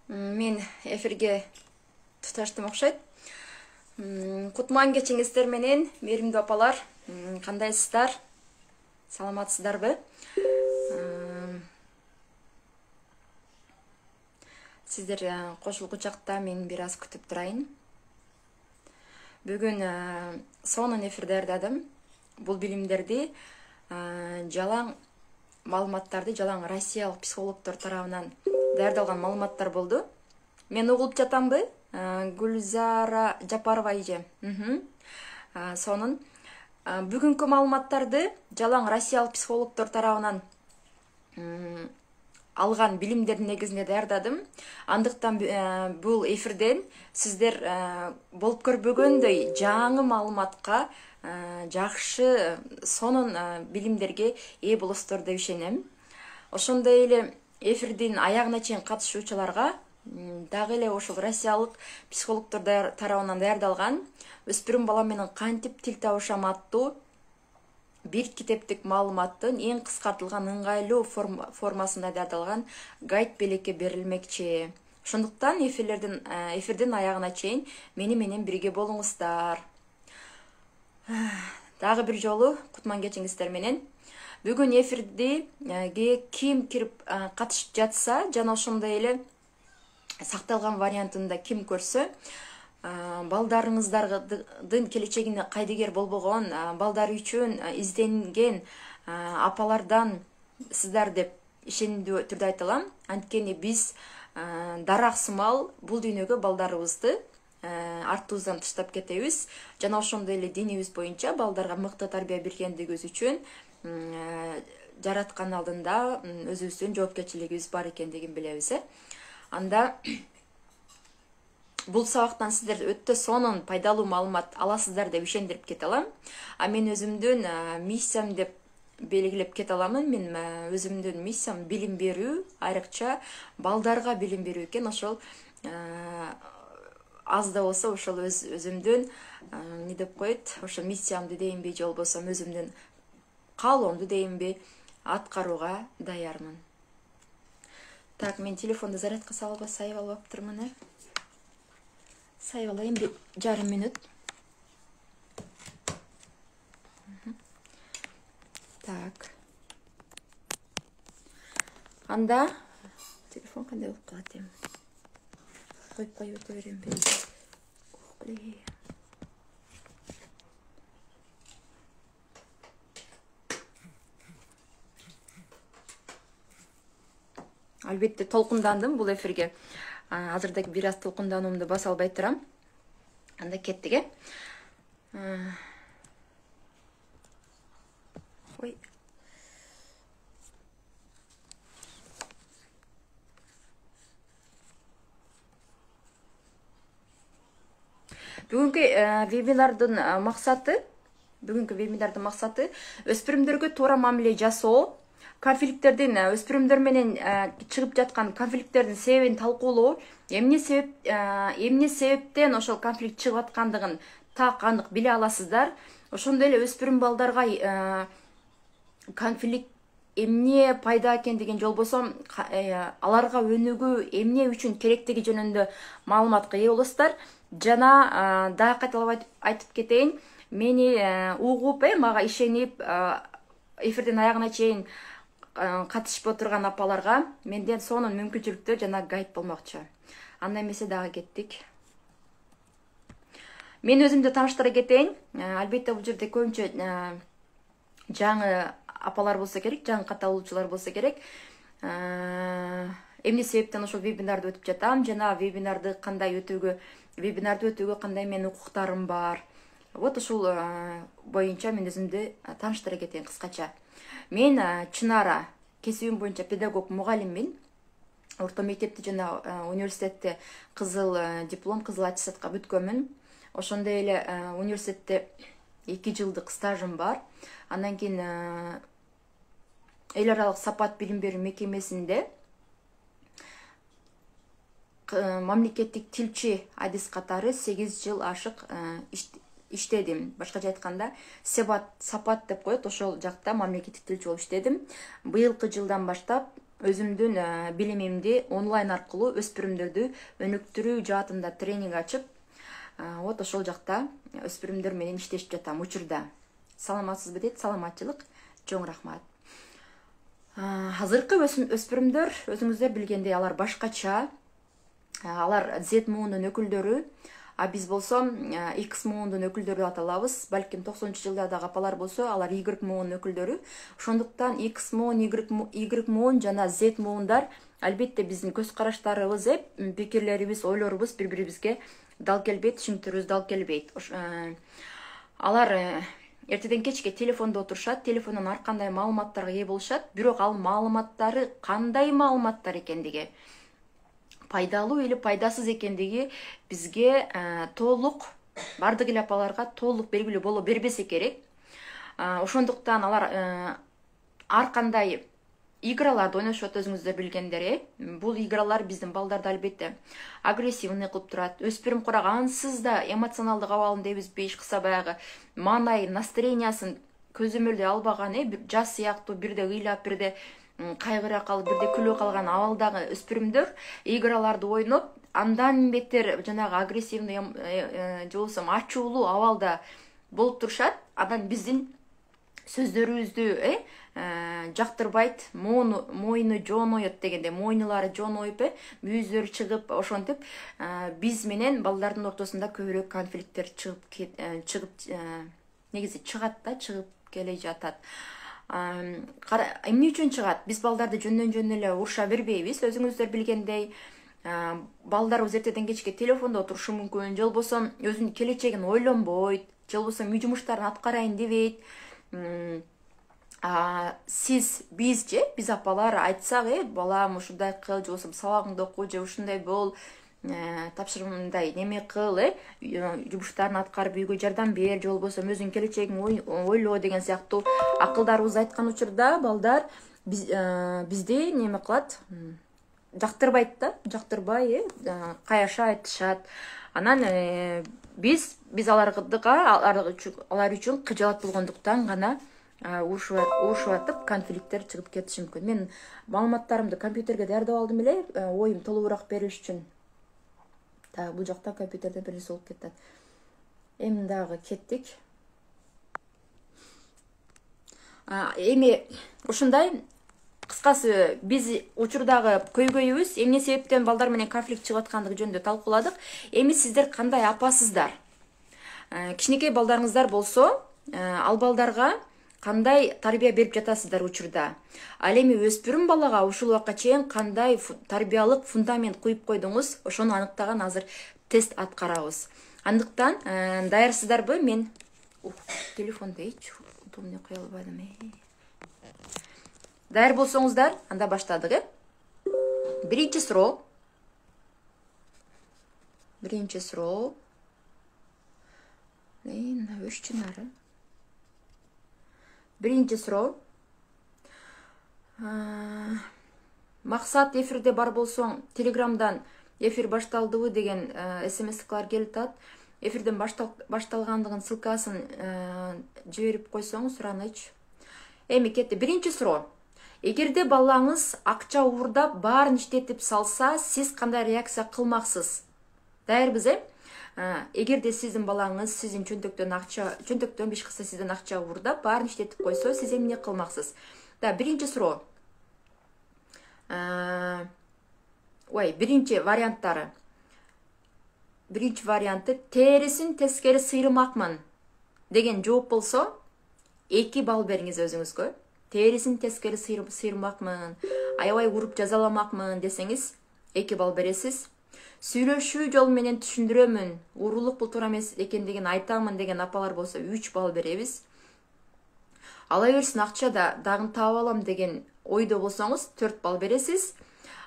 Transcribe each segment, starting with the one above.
Мен эфирге туташтым окшойт. Кутман кечиңиздер менен, мээримдүү апалар, кандайсыздар? Саламатсыздарбы? Сиздер кошулгучакта мен бир аз күтүп турайын. Бүгүн сонун эфир даярдадым. Бул билимдерди жалаң маалыматтарды жалаң россиялык психологдор тарабынан даярдалган маалыматтар болду. Мен угулуп жатамбы? Гүлзара Жапарова эже. Сонун. Бүгүнкү маалыматтарды жалаң россиялык психологдор тарабынан алган билимдердин негизинде даярдадым. Андыктан бул эфирден сиздер болуп көрбөгөндөй жаңы маалыматка, жакшы сонун билимдерге ээ болосуздар деп ишенем. Ошондой эле эфирдин аягына чейин катышуучуларга дагы эле ошол россиялык психологдор тарабынан даярдалган өспүрүм бала менен кантип тил табышам аттуу бир китептик маалыматтын эң кыскартылган ыңгайлуу формасында даярдалган гайд белекке берилмекчи. Ошондуктан эфирдин аягына чейин мени менен бирге болуңуздар. Дагы бир жолу кутман кечиңиздер менен. Бүгүн эфирге ким кирип катышып жатса жана ошондой эле сакталган вариантында ким көрсө, балдарыңыздардын келечегине кайдыгер болбогон, балдар үчүн изденген апалардан сиздар деп ишенимдүү түрдө айта алам. Анткени биз дарак сымал бул дүйнөгө балдарыбызды артыбыздан таштап кетебиз. Жана ошондой эле динибиз боюнча балдарга мыкты тарбия бергендигибиз үчүн жараткан алдында өзүбүздүн жоопкерчилигибиз бар экендигин билебиз. Анда бул сабактан сиздер өтө сонун пайдалуу маалымат аласыздар деп ишендирип кете алам. Мен өзүмдүн миссиям деп белгилеп кете аламын. Мен өзүмдүн миссиям билим берүү, айрыкча балдарга билим берүү экен. Ошол аз да болсо ошол өзүмдүн не деп коет, ошо миссиямды дейинби, же болбосо өзүмдүн каалоомду дейинби аткарууга даярмын. Так, мен телефонду зарядка салууга сайып албаптырмын. Сайып алайын бир жарым мүнөт. Так. Анда телефон кандай болуп калат эми? Коюп өтө беремби? Албетте толкундандым бул эфирге. Азырда бир аз толкундануумду баса албай турам. Анда кеттик, Ой. Бүгүнкү вебинардын максаты өспүрүмдөргө туура мамиле жасоо, конфликттердин өспүрүмдөр менен чыгып жаткан конфликттердин себебин талкуулоо, эмне себептен ошол конфликт чыгып аткандыгын так анык биле аласыздар. Ошондой эле өспүрүм балдарга конфликт эмне пайда экендигин, же болбосо аларга өнүгүү эмне үчүн керектиги жөнүндө маалыматка ээ болосуздар. Жана дагы кайталап айтып кетейин, мени угуп, мага ишенип эфирдин аягына чейин катышып отурган апаларга менден сонун мүмкүнчүлүктөр жана гайд болмокчу. Анда эмесе дагы кеттик. Мен өзүмдү тааныштыра кетейин. Албетте бул жерде көбүнчө жаңы апалар болсо керек, жаңы катталуучулар болсо керек. Эмне себептен ошол вебинарды өтүп жатам, жана вебинарды өтүүгө кандай менин укуктарым бар. Вот ушул боюнча мен өзүмдү тааныштыра кетейин кыскача. Мен Чынара, кесибим боюнча педагог, мугалиммин. Орто мектепти жана университетте кызыл диплом, кызыл аттестатка бүткөнмүн. Ошондой эле университетте 2 жылдык стажым бар. Андан кийин эл аралык сапат билим берүү мекемесинде мамлекеттик тилчи адис катары 8 жыл ашык иштедим. Башкача айтканда, сапат деп коет, ошол жакта мамлекеттик тилчи болуп иштедим. Быйылкы жылдан баштап өзүмдүн билимимди онлайн аркылуу өспүрүмдөрдү өнүктүрүү жаатында тренинг ачып, вот ошол жакта өспүрүмдөр менен иштешип жатам учурда. Саламатсызбы дейт, саламатчылык. Чоң рахмат. Азыркы өспүрүмдөр өзүңүздөр билгендей алар башкача. Алар Z муунун өкүлдөрү, а биз болсо X муунун өкүлдөрү деп аталабыз. Балким 90-жылдардагы апалар болсо, алар Y муунун өкүлдөрү. Ошондуктан X муун, Y муун жана Z муундар албетте биздин көз караштарыбыз, пикирлерибиз, ойлорубуз бири-бирибизге дал келбейт, түшүнүктөрүбүз дал келбейт. Алар эртеден кечке телефондо отурушат, телефондон ар кандай маалыматтарга ээ болушат, бирок ал маалыматтары кандай маалыматтар экендиги, пайдалуу или пайдасыз экендиги бизге толук, бардык эле апаларга толук белгилүү боло бербесе керек. Ошондуктан алар ар кандай играларды ойношот, өзүңүздөр билгендер. Бул игралар биздин балдарды албетте агрессивный кылып турат. Өспүрүм курак ансыз да эмоционалдык абалын дейбизби, кыса баягы маанай, настроениясын көзөмөлдөй албаган, жаз сыяктуу бирде ыйлап, бирде кайгыра калып, бирде күлө калган абалдагы өспүрүмдөр играларды ойноп, андан бетер жанагы агрессивный же болбосо ачуулуу абалда болуп турушат. Анан биздин сөздөрүбүздү жактырбайт, мойну жонойот дегенде, мойнулары жонойуп, мүйүздөрү чыгып, ошентип биз менен балдардын ортосунда көбүрөөк конфликттер негизи чыгат да, чыгып келе жатат. Эмне үчүн чыгат? Биз балдарды жөндөн эле уруша бербейбиз. Өзүңүздөр билгендей, балдарыбыз эртеден кечке телефондо отурушу мүмкүн, же болбосо өзүнүн келечегин ойлонбойт, же болбосо үй жумуштарын аткарайын дебейт. Биз апалар айтсак, балам ушундай кыл, же болбосо сабагыңды оку, же ушундай бол, тапшырымдай неме кыл, жумуштарын аткарып үйгө жардам бер, же болбосо өзүнүн келечегиң ойло деген сыяктуу акылдарыбызды айткан учурда балдар бизди неме кылат, жактырбайт да, жактырбай, каяша айтышат. Анан биз алар үчүн кыжаат болгондуктан гана урушуп конфликттер чыгып кетиши мүмкүн. Мен маалыматтарымды компьютерге даярдап алдым эле, оюм толугураак бериш үчүн. Бул жакта компьютерде бир нерсе болуп кетет. Эми дагы кеттик. Эми ушундай кыскасы, биз учурдагы көйгөйүбүз эмне себептен балдар менен конфликт чыгып аткандыгы жөнүндө талкууладык. Эми сиздер кандай апасыздар? Кичинекей балдарыңыздар болсо, ал балдарга кандай тарбия берип жатасыздар учурда? Ал эми өспүрүм балага ушул убакка чейин кандай тарбиялык фундамент куюп койдуңуз? Ошону аныктаган азыр тест аткарабыз. Андыктан даярсыздарбы? Мен телефонду удобный кое албадым. Даяр болсоңуздар, анда баштадык. Биринчи суроо. Биринчи суроо. Максат эфирде бар болсоң, Телеграмдан эфир башталдыбы деген смс-калар келип атат. Эфирден башталгандыгын ссылкасын жиберип койсоң, сураныч. Эми кетти. Биринчи суроо. Эгерде балаңыз акча уурдап, баарын иштетип салса, сиз кандай реакция кылмаксыз? Даярбыз, Эгерде сиздин балаңыз сиздин чөнтөктөн биш кыса сизден акча уурдап, баарын иштетип койсо, сиз эмне кылмаксыз? Биринчи суроо. Биринчи варианттары. Биринчи варианты терисин тескери сыйрымакмын деген жооп болсо, 2 балл бериңиз өзүңүзгө. Терисин тескери сыйрымакмын, аябай уруп жазаламакмын десеңиз, 2 балл бересиз. Сүйлөшүү жол менен түшүндүрөмүн, уурулук бул туура эмес экендигин айтамын деген апалар болсо 3 балл беребиз. Ала берсин, акча да дагы таап алам деген ойдо болсоңуз 4 балл бересиз.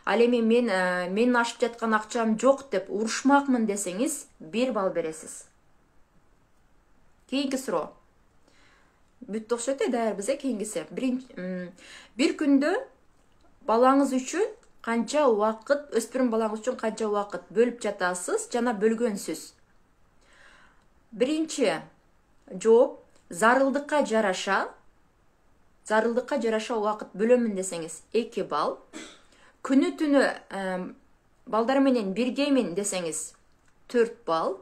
Ал эми мен ашып жаткан акчам жок деп урушмакмын десеңиз 1 балл бересиз. Кийинки суроо. Бүттү окшойт, даярбыз, кийингиси. Бир күндө балаңыз үчүн канча убакыт, өспүрүм балаңыз үчүн канча убакыт бөлүп жатасыз жана бөлгөнсүз? Биринчи жооп, зарылдыкка жараша зарылдыкка жараша убакыт бөлөмүн десеңиз 2 балл. Күнү түнү балдар менен биргемин десеңиз 4 балл.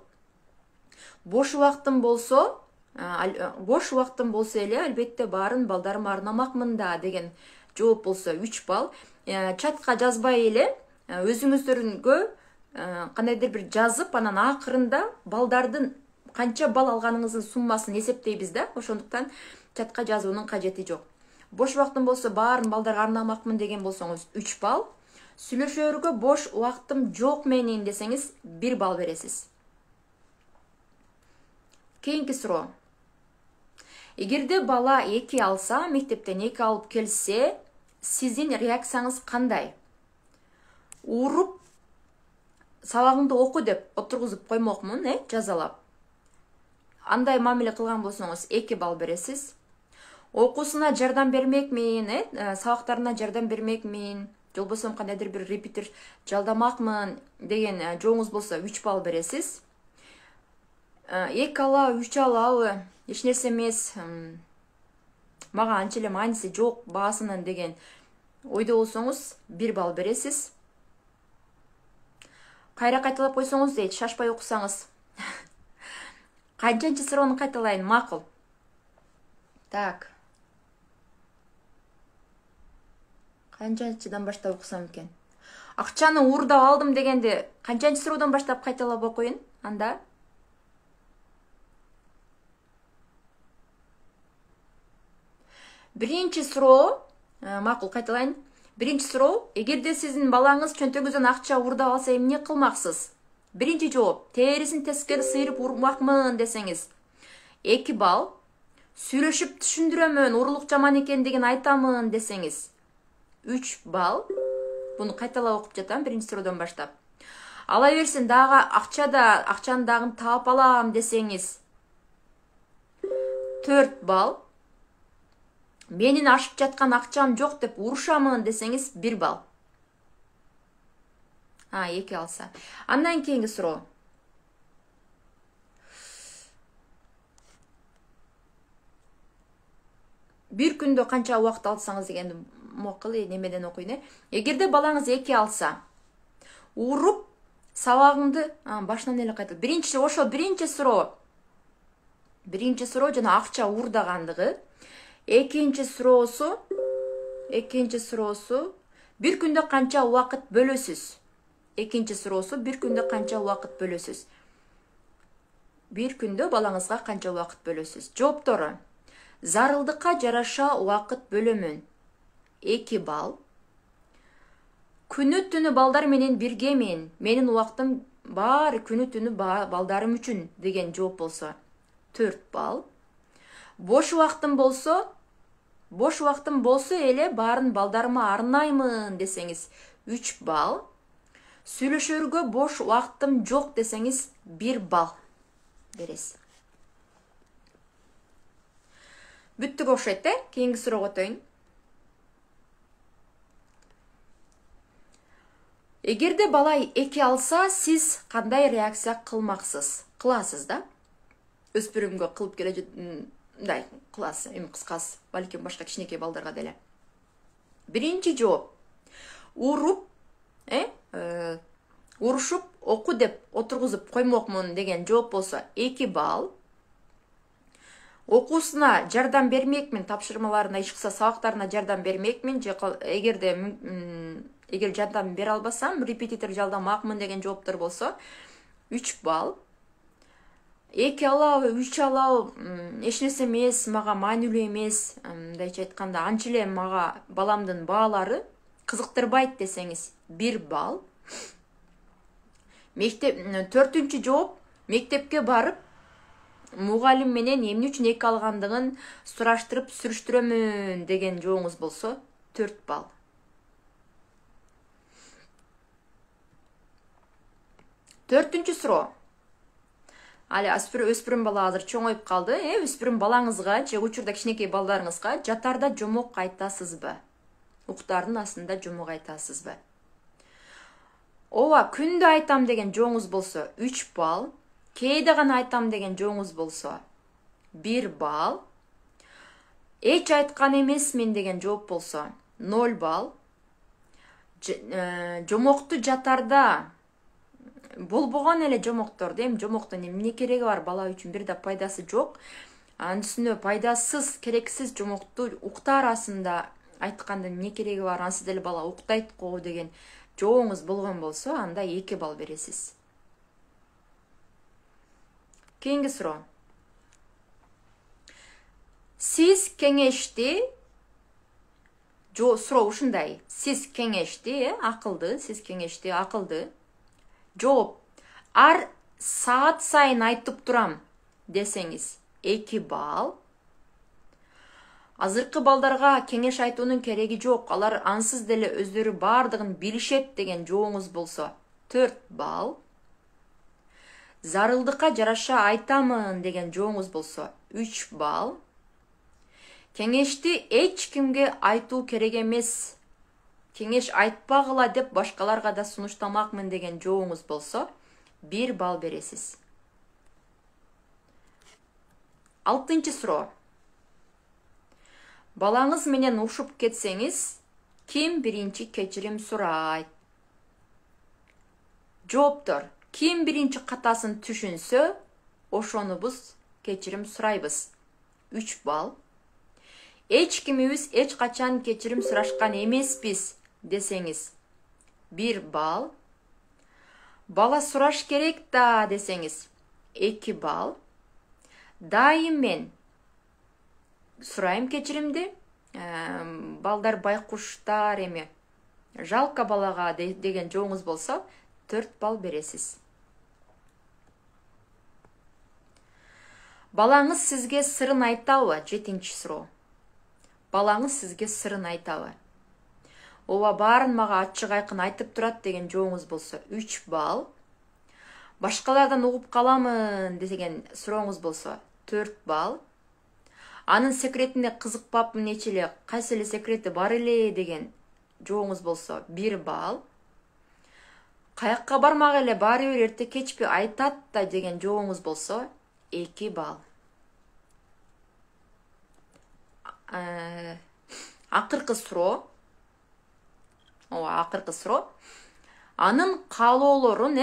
Бош убактым болсо эле албетте баарын балдарыма арнамакмын да деген жооп болсо 3 балл. Чатка жазбай эле өзүңүздөргө кандайдыр бир жазып, анан акырында балдардын канча балл алганыңыздын суммасын эсептейбиз да. Ошондуктан чатка жазуунун кажети жок. Бош убактым болсо баарын балдарга арнамакмын деген болсоңуз 3 балл. Сүйлөшөөргө бош убактым жок менин десеңиз 1 балл бересиз. Кийинки суроо. Эгерде бала 2 алса, мектептен 2 алып келсе, сиздин реакцияңыз кандай? Уруп, сабагыңды оку деп отургузуп коймокмун, жазалап. Андай мамиле кылган болсоңуз 2 балл бересиз. Окуусуна жардам бермекмин, сабактарына жардам бермекмин, болбосо кандайдыр бир репетитор жалдамакмын деген жооңуз болсо 3 балл бересиз. 2 алабы, 3 алабы, эч нерсе эмес, мага анча эле мааниси жок баасынын деген ойдо болсоңуз 1 балл бересиз. Кайра кайталап койсоңуз дейт, шашпай окусаңыз. Канчанчы суроону кайталайын, макул. Так. Канчанчыдан баштап окусам экен? Акчаны уурдап алдым дегенде канчанчы суроодан баштап кайталап окуйун? Анда биринчи суроо, макул кайталайын. Биринчи суроо, эгерде сиздин балаңыз чөнтөгүңүздөн акча уурдап алса эмне кылмаксыз? Биринчи жооп, терисин тескери сыйрып урмакмын десеңиз 2 балл. Сүйлөшүп түшүндүрөмүн, урурлук жаман экендигин айтамын десеңиз 3 балл. Буну кайталап окуп жатам биринчи суроодон баштап. Ала берсин дагы акчаны дагы таап алам десеңиз 4 балл. Менин ашып жаткан акчам жок деп урушамын десеңиз 1 балл. 2 алса. Андан кийинки суроо. Бир күндө канча убакыт алсаңыз дегенди макул немеден окуйн. Эгерде балаңыз 2 алса, уруп сабагыңды башынан эле кайтып. Биринчи суроо. Биринчи суроо жана акча уурдагандыгы. Экинчи суроосу бир күндө канча убакыт бөлөсүз? Экинчи суроосу бир күндө канча убакыт бөлөсүз? Бир күндө балаңызга канча убакыт бөлөсүз? Жооптору. Зарылдыкка жараша убакыт бөлөмүн 2 балл. Күнү түнү балдар менен биргемин. Менин убактым баары күнү түнү балдарым үчүн деген жооп болсо 4 балл. Бош убактым болсо эле баарын балдарыма арнаймын десеңиз 3 балл. Сүйлөшөргө бош убактым жок десеңиз 1 балл бересиз. Бүттүк окшойт, кийинки суроого өтөйүн. Эгерде бала 2 алса, сиз кандай реакция кыласыз да? Өспүрүмгө кылып келе мындай кыласыз, кыскасы, балким башка кичинекей балдарга деле. Биринчи жооп. Урушуп оку деп отургузуп коймокмун деген жооп болсо 2 балл. Окуусуна жардам бермекмин, тапшырмаларына ишкса сабактарына жардам бермекмин, эгер жардам бере албасам, репетитор жалдамакмын деген жооптор болсо 3 балл. 2 алабы, 3 алабы, эч нерсе эмес, мага маанилүү эмес, мындайча айтканда, анча эле мага баламдын баалары кызыктырбайт десеңиз 1 балл. Төртүнчү жооп, мектепке барып мугалим менен эмне үчүн 2 алгандыгын сураштырып сүрүштүрөмүн деген жооңуз болсо 4 балл. Төртүнчү суроо. Али өспүрүм бала азыр чоңоюп калды. Өспүрүм балаңызга же учурда кичинекей балдарыңызга жатарда жомок айтасызбы? Уктардын астында жомок айтасызбы? Ооба, күндө айтам деген жооңуз болсо 3 балл. Кээде гана айтам деген жооңуз болсо 1 балл. эч айткан эмесмин деген жооп болсо 0 балл. Жомокту жатарда болбогон эле жомокторду, эми жомоктун эмне кереги бар, бала үчүн бир да пайдасы жок. Анын үстүнө пайдасыз, керексиз жомокту укта арасында айткандын эмне кереги бар, ансыз деле бала уктайт го деген жооңуз болгон болсо, анда 2 балл бересиз. Кийинки суроо. Сиз кеңешти, суроо ушундай. Сиз кеңешти, акылды, сиз кеңешти, акылды. Жооп: ар саат сайын айтып турам десеңиз 2 балл. Азыркы балдарга кеңеш айтуунун кереги жок, алар ансыз деле өздөрү бардыгын билишет деген жооңуз болсо 4 балл. Зарылдыкка жараша айтамын деген жооңуз болсо 3 балл. Кеңешти эч кимге айтуу керек эмес, кеңеш айтпагыла деп башкаларга да сунуштамакмын деген жооңуз болсо 1 балл бересиз. 6-чы суроо. Балаңыз менен ушуп кетсеңиз, ким биринчи кечирим сурайт? Жооптор: ким биринчи катасын түшүнсө, ошонубуз кечирим сурайбыз. 3 балл. Эч кимибиз эч качан кечирим сурашкан эмеспиз десеңиз 1 балл. Бала сураш керек да десеңиз 2 балл. Дайым мен сурайм кечиримди. Балдар байкуштар эми. Жалко балага деген жооңуз болсо 4 балл бересиз. Балаңыз сизге сырын айтабы? 7-чи суроо. Балаңыз сизге сырын айтабы? Ооба, баарын мага ачык айкын айтып турат деген жооңуз болсо 3 балл. Башкалардан угуп каламын деген сурооңуз болсо 4 балл. Анын секретине кызыкпапмын эч эле, кайсы эле секрети бар эле деген жооңуз болсо 1 балл. Каякка бармак эле, баары бир эрте кечпи айтат да деген жооңуз болсо 2 балл. Акыркы суроо. Акыркы суроо. Анын каалоолорун,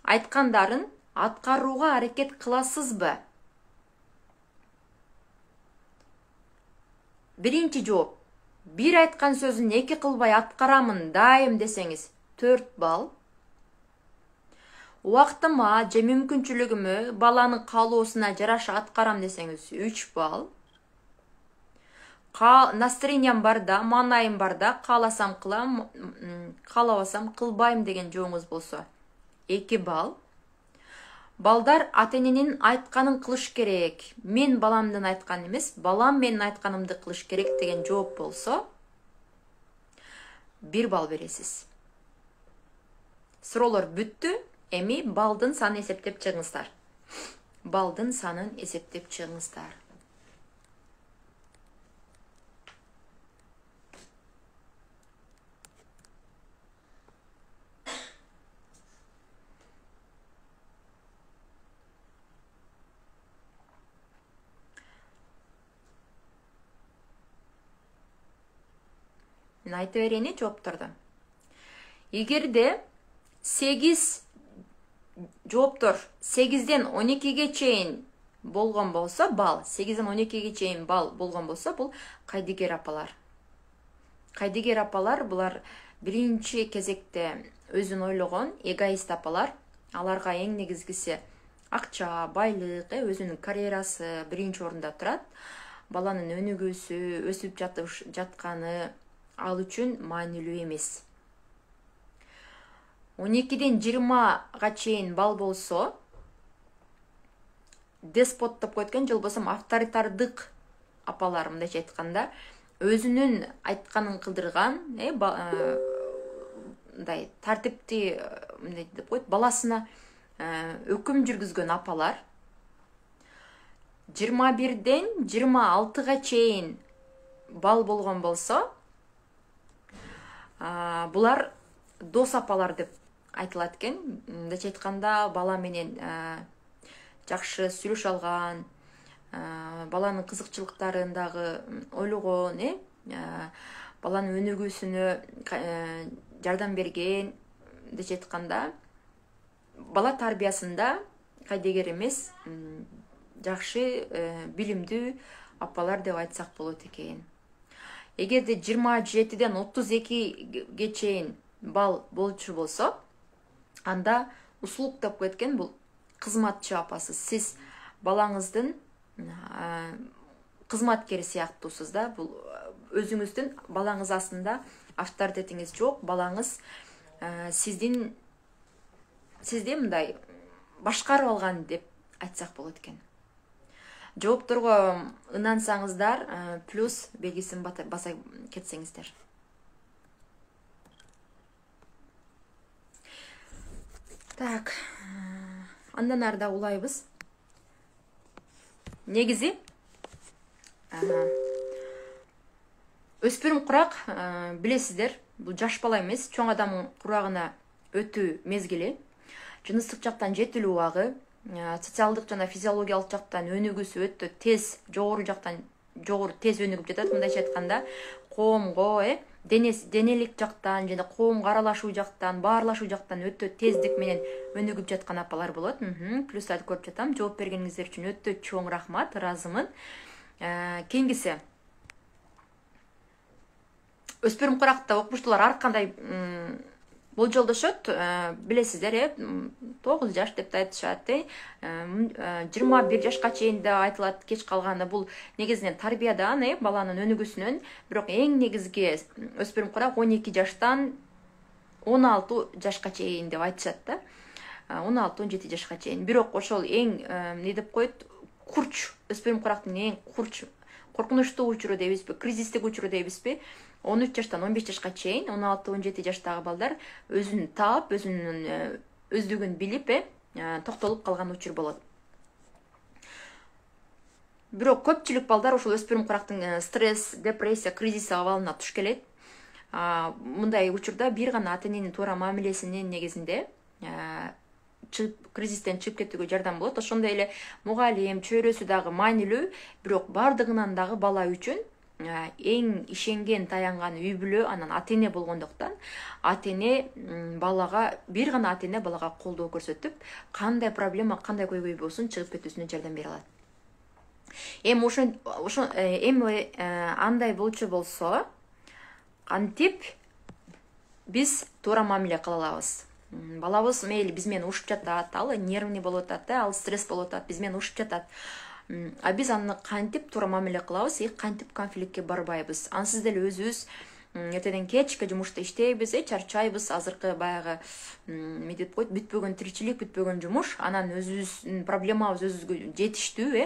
айткандарын аткарууга аракет кыласызбы? Биринчи жооп: бир айткан сөзүн 2 кылбай аткарамын дайым десеңиз 4 балл. Убактыма же мүмкүнчүлүгүмө баланын каалоосуна жараша аткарам десеңиз 3 балл. Настроениям барда, маанайым барда, кааласам кылам, каалабасам кылбайм деген жооңуз болсо 2 балл. Балдар ата-эненин айтканын кылыш керек. Мен баламдын айтканын эмес, балам менин айтканымды кылыш керек деген жооп болсо 1 балл бересиз. Суроолор бүттү. Эми балдын санын эсептеп чыгыңыздар. Балдын санын эсептеп чыгыңыздар. Мен айтып берейин жоопторду. Эгерде 8 жооптор 8ден 12ге чейин болгон болсо, балл 8ден 12ге чейин балл болгон болсо, бул кайдыгер апалар. Кайдыгер апалар булар биринчи кезекте өзүн ойлогон эгоист апалар. Аларга эң негизгиси акча, байлык, өзүнүн карьерасы биринчи орунда турат. Баланын өнүгүүсү, өсүп жатканы ал үчүн маанилүү эмес. 12ден 20га чейин балл болсо, деспот деп коет экен, же болбосо авторитардык апалар, мындайча айтканда, өзүнүн айтканын кылдырган, мындай тартипти, мындай деп коет, баласына өкүм жүргүзгөн апалар. 21ден 26га чейин балл болгон болсо, булар дос апалар деп айтылат экен. Мындайча айтканда, бала менен жакшы сүйлөшө алган, баланын кызыкчылыктарындагы ойлогон, баланын өнүгүүсүнө жардам берген деп айтканда, бала тарбиясында кайдегер эмес жакшы билимдүү апалар деп айтсак болот экен. Эгерде 27ден 32ге чейин бал болчу болсо, анда услуг деп кеткен бул кызматчы апасы. Сиз балаңыздын кызматкери сыяктуусуз да. Бул өзүңүздүн балаңыз астында авторитетиңиз жок. Балаңыз сизди мындай башкарып алган деп айтсак болот экен. Жоопторго ынансаңыздар, плюс белгисин баса кетсеңиздер. Так, андан арда улайбыз. Негизи өспүрүм курак, билесиздер, бул жаш бала эмес, чоң адамдын курагына өтүү мезгили. Жыныстык жактан жетилүү убагы, социалдык жана физиологиялык жактан өнүгүүсү өтө тез, жогору жактан жогору тез өнүгүп жатат. Мындайча айтканда, коомго, денелик жактан жана коомго аралашуу жактан, баарлашуу жактан өтө тездик менен өнүгүп жаткан апалар болот. Плюстарды көрүп жатам. Жооп бергениңиздер үчүн өтө чоң рахмат, ыраазымын. Кийинкиси, өспүрүм куракта окумуштуулар ар кандай болжолдошот, билесиздер, 9 жаш деп айтышат, 21 жашка чейин да айтылат, кеч калганда. Бул негизинен тарбиядан, баланын өнүгүүсүнөн, бирок эң негизги өспүрүм курак 12 жаштан 16 жашка чейин деп айтышат да. 16-17 жашка чейин. Бирок ошол эң эмне деп коет, курч, өспүрүм курактын эң курч, коркунучтуу учуру дейбизби, кризистик учуру дейбизби? 13 жаштан 15 жашка чейин, 16-17 жаштагы балдар өзүн таап, өзүнүн өздүгүн билип, токтолуп калган учур болот. Бирок көпчүлүк балдар ошол өспүрүм курактын стресс, депрессия, кризис абалына туш келет. Мындай учурда бир гана ата-эненин туура мамилесинин негизинде кризистен чыгып кетүүгө жардам болот. Ошондой эле мугалим, чөйрөсү дагы маанилүү, бирок бардыгынан дагы бала үчүн эң ишенген, таянган үй бүлө, анан ата-эне болгондуктан, ата-эне балага, бир гана ата-эне балага колдоо көрсөтүп, кандай проблема, кандай көйгөй болсун чыгып кетүүсүнө жардам бере алат. Эми андай болчу болсо, кантип биз туура мамиле кыла алабыз? Балабыз мейли биз менен ушуп жатат, ал нервный болуп атат, ал стресс болуп атат, биз менен ушуп жатат. А биз аны кантип туура мамиле кылабыз, кантип конфликтке барбайбыз? Ансыз деле өзүбүз эртеден кечке жумушта иштейбиз, чарчайбыз, азыркы баягы эмне деп коет, бүтпөгөн тиричилик, бүтпөгөн жумуш, анан өзүбүздүн проблемабыз өзүбүзгө жетиштүү,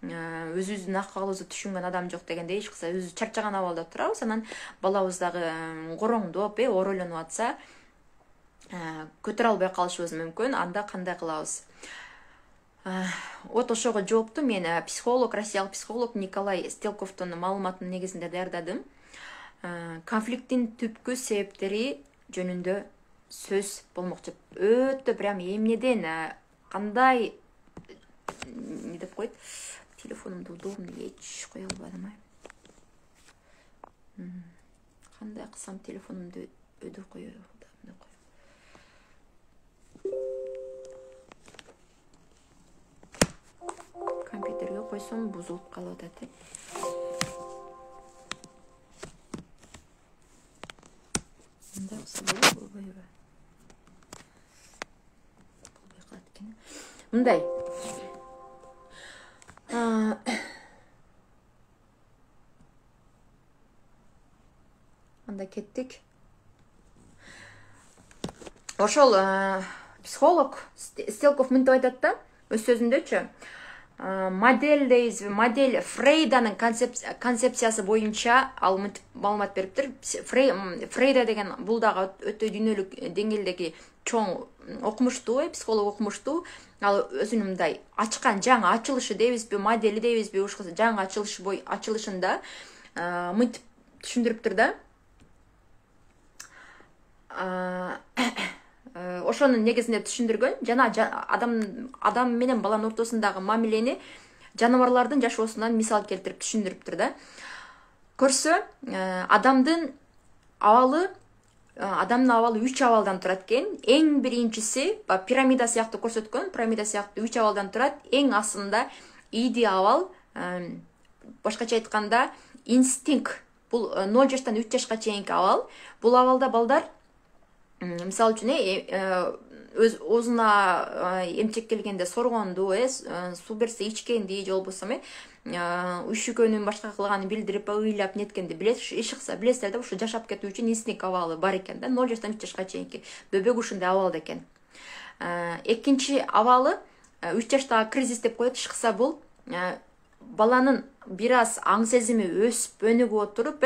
өзүбүздүн акыбыбызды түшүнгөн адам жок дегендей, эч кылса өзүбүз чарчаган абалда турабыз. Анан балабыз дагы короңдоп, оройлонуп атса, көтөрө албай калышыбыз мүмкүн. Анда кандай кылабыз? Вот ошого жоопту мен психолог, россиялык психолог Николай Стрелковдун маалыматынын негизинде даярдадым. Конфликттин түпкү себептери жөнүндө сөз болмокчу. Өтө прям эмнеден, кандай, не деп коет, телефонумду удобно эч кое албадым. Кандай кылсам телефонумду өдө коём. Компьютерге койсом бузулуп калып атат. Мындай кылса болбойбу? Болбой калат экен. Мындай. Анда кеттик. Ошол психолог Стрелков мынтип айтат да, өз сөзүндөчү, модель Фрейданын концепциясы боюнча ал мынтип маалымат бериптир. Фрейда деген бул дагы өтө дүйнөлүк деңгээлдеги чоң окумуштуу, психолог окумуштуу. Ал өзүнүн мындай ачкан жаңы ачылышы дейбизби, модели дейбизби, ушул жаңы ачылышында мынтип түшүндүрүптүр да. Ошонун негизинде түшүндүргөн, жана адам менен баланын ортосундагы мамилени жаныбарлардын жашоосунан мисал келтирип түшүндүрүптүр да. Көрсө, адамдын абалы 3 абалдан турат экен. Эң биринчиси пирамида сыяктуу көрсөткөн, пирамида сыяктуу 3 абалдан турат. Эң астында ийди абал, башкача айтканда инстинкт. Бул 0 жаштан 3 жашка чейинки абал. Бул абалда балдар мисалы үчүн өз оозуна эмчек келгенде соргонду, суу берсе ичкенди, же болбосо үшүкөнүн башка кылганын билдирип, ыйлап неткенди ишыкса билесиздер да, ушу жашап кетүү үчүн инстинкт абалы бар экен да. 0 жаштан 3 жашка чейинки бөбөк ушундай абалда экен. Экинчи абалы 3 жаштагы кризис деп коет. Ишыкса бул баланын бир аз аң сезими өсүп өнүгүп отуруп,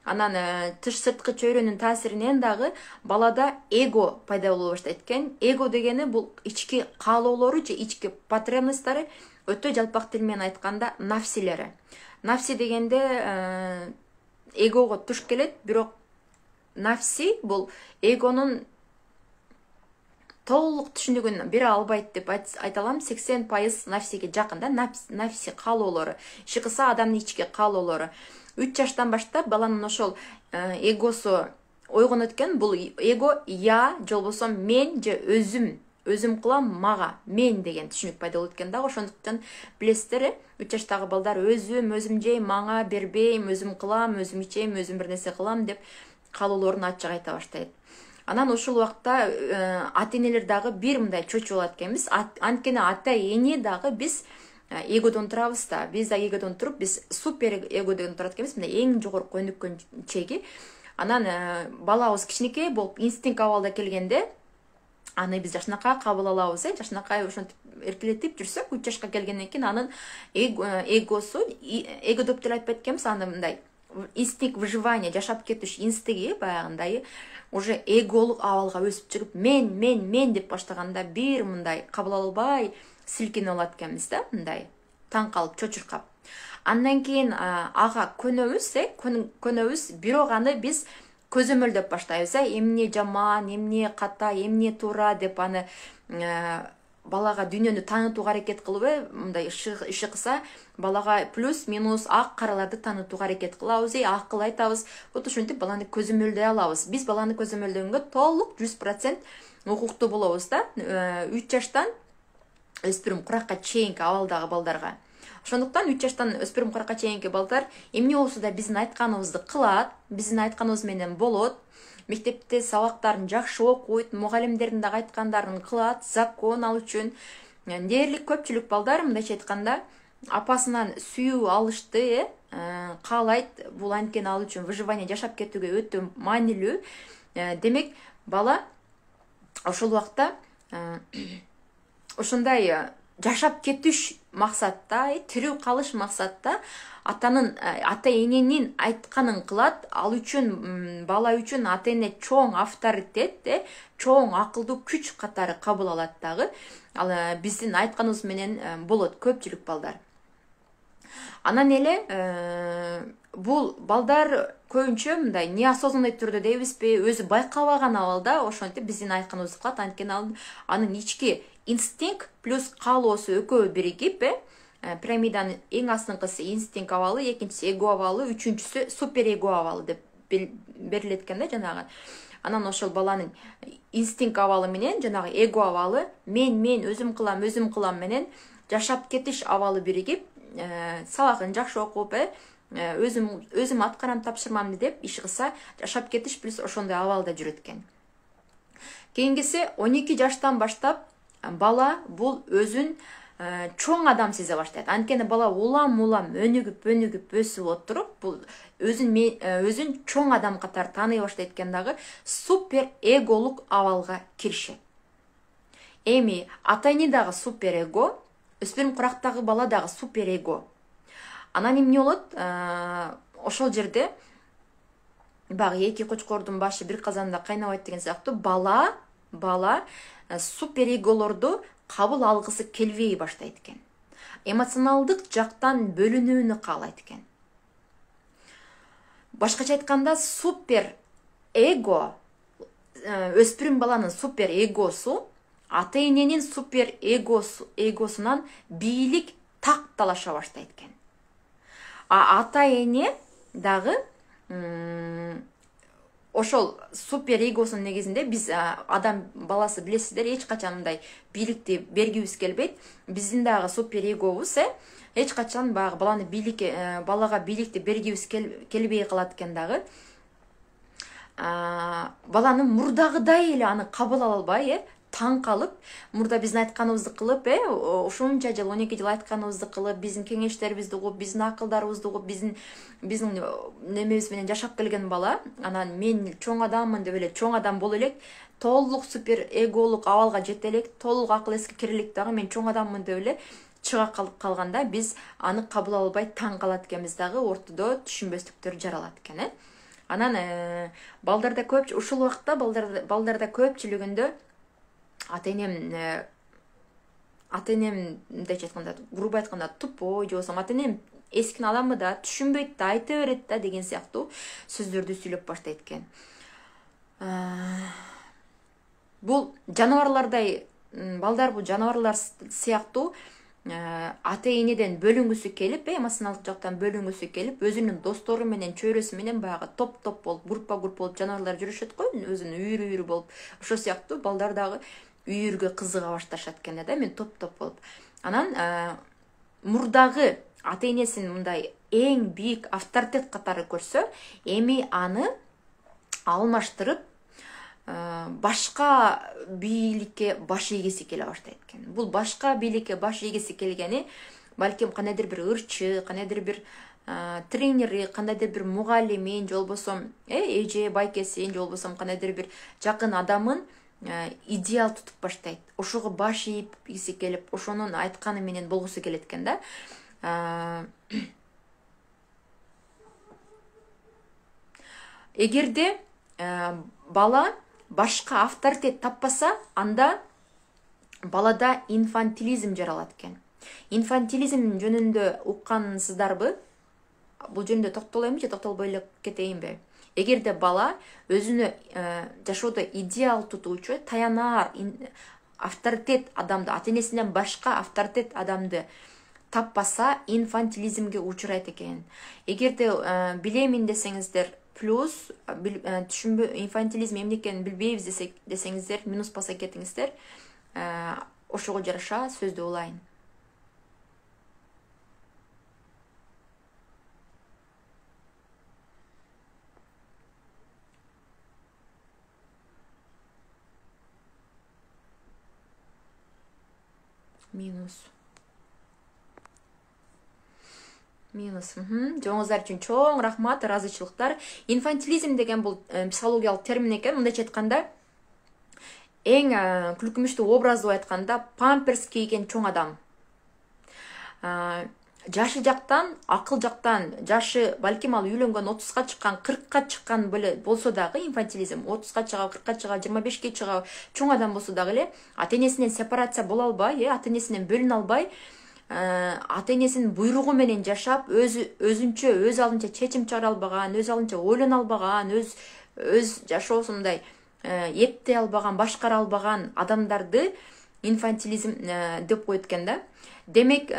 анан сырткы чөйрөнүн таасиринен дагы балада эго пайда боло баштайт экен. Эго дегени бул ички каалоолору же ички потребностьтары, өтө жалпак тил менен айтканда нафсилери. Нафси дегенде эгого туш келет, бирок нафси бул эгонун толук түшүнүгүн бере албайт деп айта алам. 80% нафсиге жакын да, нафси каалоолору. Ишыкса адамдын ички каалоолору. 3 жаштан баштап баланын ошол эгосу ойгонот экен. Бул эго я же болбосо мен же өзүм кылам мага, мен деген түшүнүк пайда болот экен да. Ошондуктан билесиздер, 3 жаштагы балдар өзүм жейм, мага бербейм, өзүм кылам, өзүм ичем, өзүм бир нерсе кылам деп каалоолорун ачык айта баштайт. Анан ошол убакта ата-энелер дагы бир мындай чочуп алат экенбиз. Анткени ата-эне дагы биз эгодон турабыз да. Биз да эгодон туруп, биз супер эгодон турат экенбиз. Мындай эң жогорку өнүккөн чеги. Анан балабыз кичинекей болуп инстинкт абалда келгенде, аны биз жашынакай кабыл алабыз, жашынакай ошентип эркелетип жүрсөк, 3 жашка келгенден кийин анын эгосу, эго деп деле айтпайт экенбиз, аны мындай инстинкт выживания, жашап кетиш инстинкти баягындай уже эголук абалга өсүп чыгып, мен деп баштаганда бир мындай кабыл албай силкинип алат экенбиз да, мындай таң калып, чочуркап. Андан кийин ага көнөбүз, бирок аны биз көзөмөлдөп баштайбыз, эмне жаман, эмне ката, эмне туура деп аны балага дүйнөнү таанытууга аракет кылып, мындай ишыкса балага плюс минус ак караларды таанытууга аракет кылабыз, акыл айтабыз. Вот ушинтип баланы көзөмөлдөй алабыз. Биз баланы көзөмөлдөгөнгө толук 100% укуктуу болобуз да, 3 жаштан өспүрүм куракка чейинки абалдагы балдарга. Ошондуктан 3 жаштан өспүрүм куракка чейинки балдар эмне болсо да биздин айтканыбызды кылат, биздин айтканыбыз менен болот. Мектепте сабактарын жакшы окуйт, мугалимдердин дагы айткандарын кылат, закон ал үчүн. Дээрлик көпчүлүк балдар мындайча айтканда апасынан сүйүү алышты, каалайт. Бул анткени ал үчүн выживание, жашап кетүүгө өтө маанилүү. Демек, бала ошол убакта ошондой жашап кетиш максатта, тирүү калыш максатта ата-эненин айтканын кылат. Ал үчүн бала үчүн ата-эне чоң авторитет, чоң акылдуу күч катары кабыл алат дагы. Ал биздин айтканыбыз менен болот көпчүлүк балдар. Анан эле бул балдар көбүнчө мындай неосознанный түрдө дейбизби, өзү байкабаган абалда ошентип биздин айтканыбызды кылат. Анткени анын ички инстинкт плюс каалоосу экөө биригип, пирамиданын эң астыңкысы инстинкт абалы, экинчиси эго абалы, үчүнчүсү супер эго абалы деп берилет экен да жанагы. Анан ошол баланын инстинкт абалы менен жанагы эго абалы, мен өзүм кылам менен жашап кетиш абалы биригип, сабагын жакшы окуп, өзүм аткарам тапшырмамды деп ишыкса, жашап кетиш плюс ошондой абалда жүрөт экен. Кийинкиси 12 жаштан баштап бала бул өзүн чоң адам сезе баштайт. Анткени бала улам өнүгүп өсүп отуруп, бул өзүн чоң адам катары тааный баштайт экен дагы, супер эголук абалга киришет. Эми ата-эне дагы супер эго, өспүрүм курактагы бала дагы супер эго. Анан эмне болот? Ошол жерде багы эки кочкордун башы бир казанда кайнабайт деген сыяктуу бала супер эголорду кабыл алгысы келбей баштайт экен. Эмоционалдык жактан бөлүнүүнү каалайт экен. Башкача айтканда, супер эго, өспүрүм баланын супер эгосу ата-эненин супер эгосунан бийлик талаша баштайт экен. Ата эне дагы ошол супер эгосунун негизинде биз адам баласы билесиздер, эч качан мындай бийликти бергибиз келбейт. Биздин дагы супер эгобуз эч качан баягы балага бийликти бергибиз келбей калат экен дагы. Баланы мурдагыдай эле аны кабыл ала албай, таң калып, мурда биздин айтканыбызды кылып, ушунча жыл 12 жыл айтканыбызды кылып, биздин кеңештерибизди угуп, биздин акылдарыбызды угуп, биздин немебиз менен жашап келген бала, анан мен чоң адаммын деп эле чоң адам боло элек, толук супер эголук абалга жете элек, толук акыл эске кире элек дагы мен чоң адаммын деп эле чыга калганда биз аны кабыл ала албай таң калат экенбиз дагы, ортодо түшүнбөстүктөр жаралат экен. Анан балдарда көп ушул убакта балдарда көпчүлүгүндө ата энемдечи айтканда, грубо айтканда тупой, же болбосо ата энем эскинин адамы да, түшүнбөйт да, айта берет да деген сыяктуу сөздөрдү сүйлөп баштайт экен. Бул жаныбарлардай, балдар бул жаныбарлар сыяктуу ата энеден бөлүнгүсү келип, эмоционалдык жактан бөлүнгүсү келип, өзүнүн достору менен, чөйрөсү менен баягы топ болуп, группа болуп жаныбарлар жүрүшөт го, өзүнүн үйүрү болуп. Ошол сыяктуу балдар дагы үйүргө кызыга башташат экен да, мен топ болуп. Анан мурдагы ата энесин мындай эң бийик авторитет катары көрсө, эми аны алмаштырып башка бийликке баш ийгиси келе баштайт экен. Бул башка бийликке баш ийгиси келгени балким кандайдыр бир ырчы, кандайдыр бир тренери, кандайдыр бир мугалимин, же болбосо эже байкесин, же болбосо кандайдыр бир жакын адамын идеал тутуп баштайт. Ошого баш ийгиси келип, ошонун айтканы менен болгусу келет экен да. Эгерде бала башка авторитет таппаса, анда балада инфантилизм жаралат экен. Инфантилизм жөнүндө уккансыздарбы? Бул жөнүндө токтолоюмбу же токтолбой эле кетейинби? Эгерде бала өзүнө жашоодо идеал тутуучу, таянаар авторитет адамды, ата энесинен башка авторитет адамды таппаса, инфантилизмге учурайт экен. Эгерде билемин десеңиздер, плюс инфантилизм эмне экенин билбейбиз десеңиздер, минус баса кетиңиздер, ошого жараша сөздү улайын. Минус. Жоңуздар үчүн чоң рахмат, ыраазычылыктар. Инфантилизм деген бул психологиялык термин экен. Мындайча айтканда, эң күлкүмүштүү образ деп айтканда, памперс кийген чоң адам. Жашы жактан, акыл жактан, жашы балким ал үйлөнгөн 30га чыккан, 40га чыккан болсо дагы инфантилизм, 30га чыгабы, 40га чыгабы, 25ге чыгабы чоң адам болсо дагы эле ата энесинен сепарация боло албай, ата энесинен бөлүнө албай, ата энесинин буйругу менен жашап, өзүнчө, өз алдынча чечим чыгара албаган, өз алдынча ойлоно албаган, өз жашоосун мындай эптей албаган, башкара албаган адамдарды инфантилизм деп коет экен да. Демек,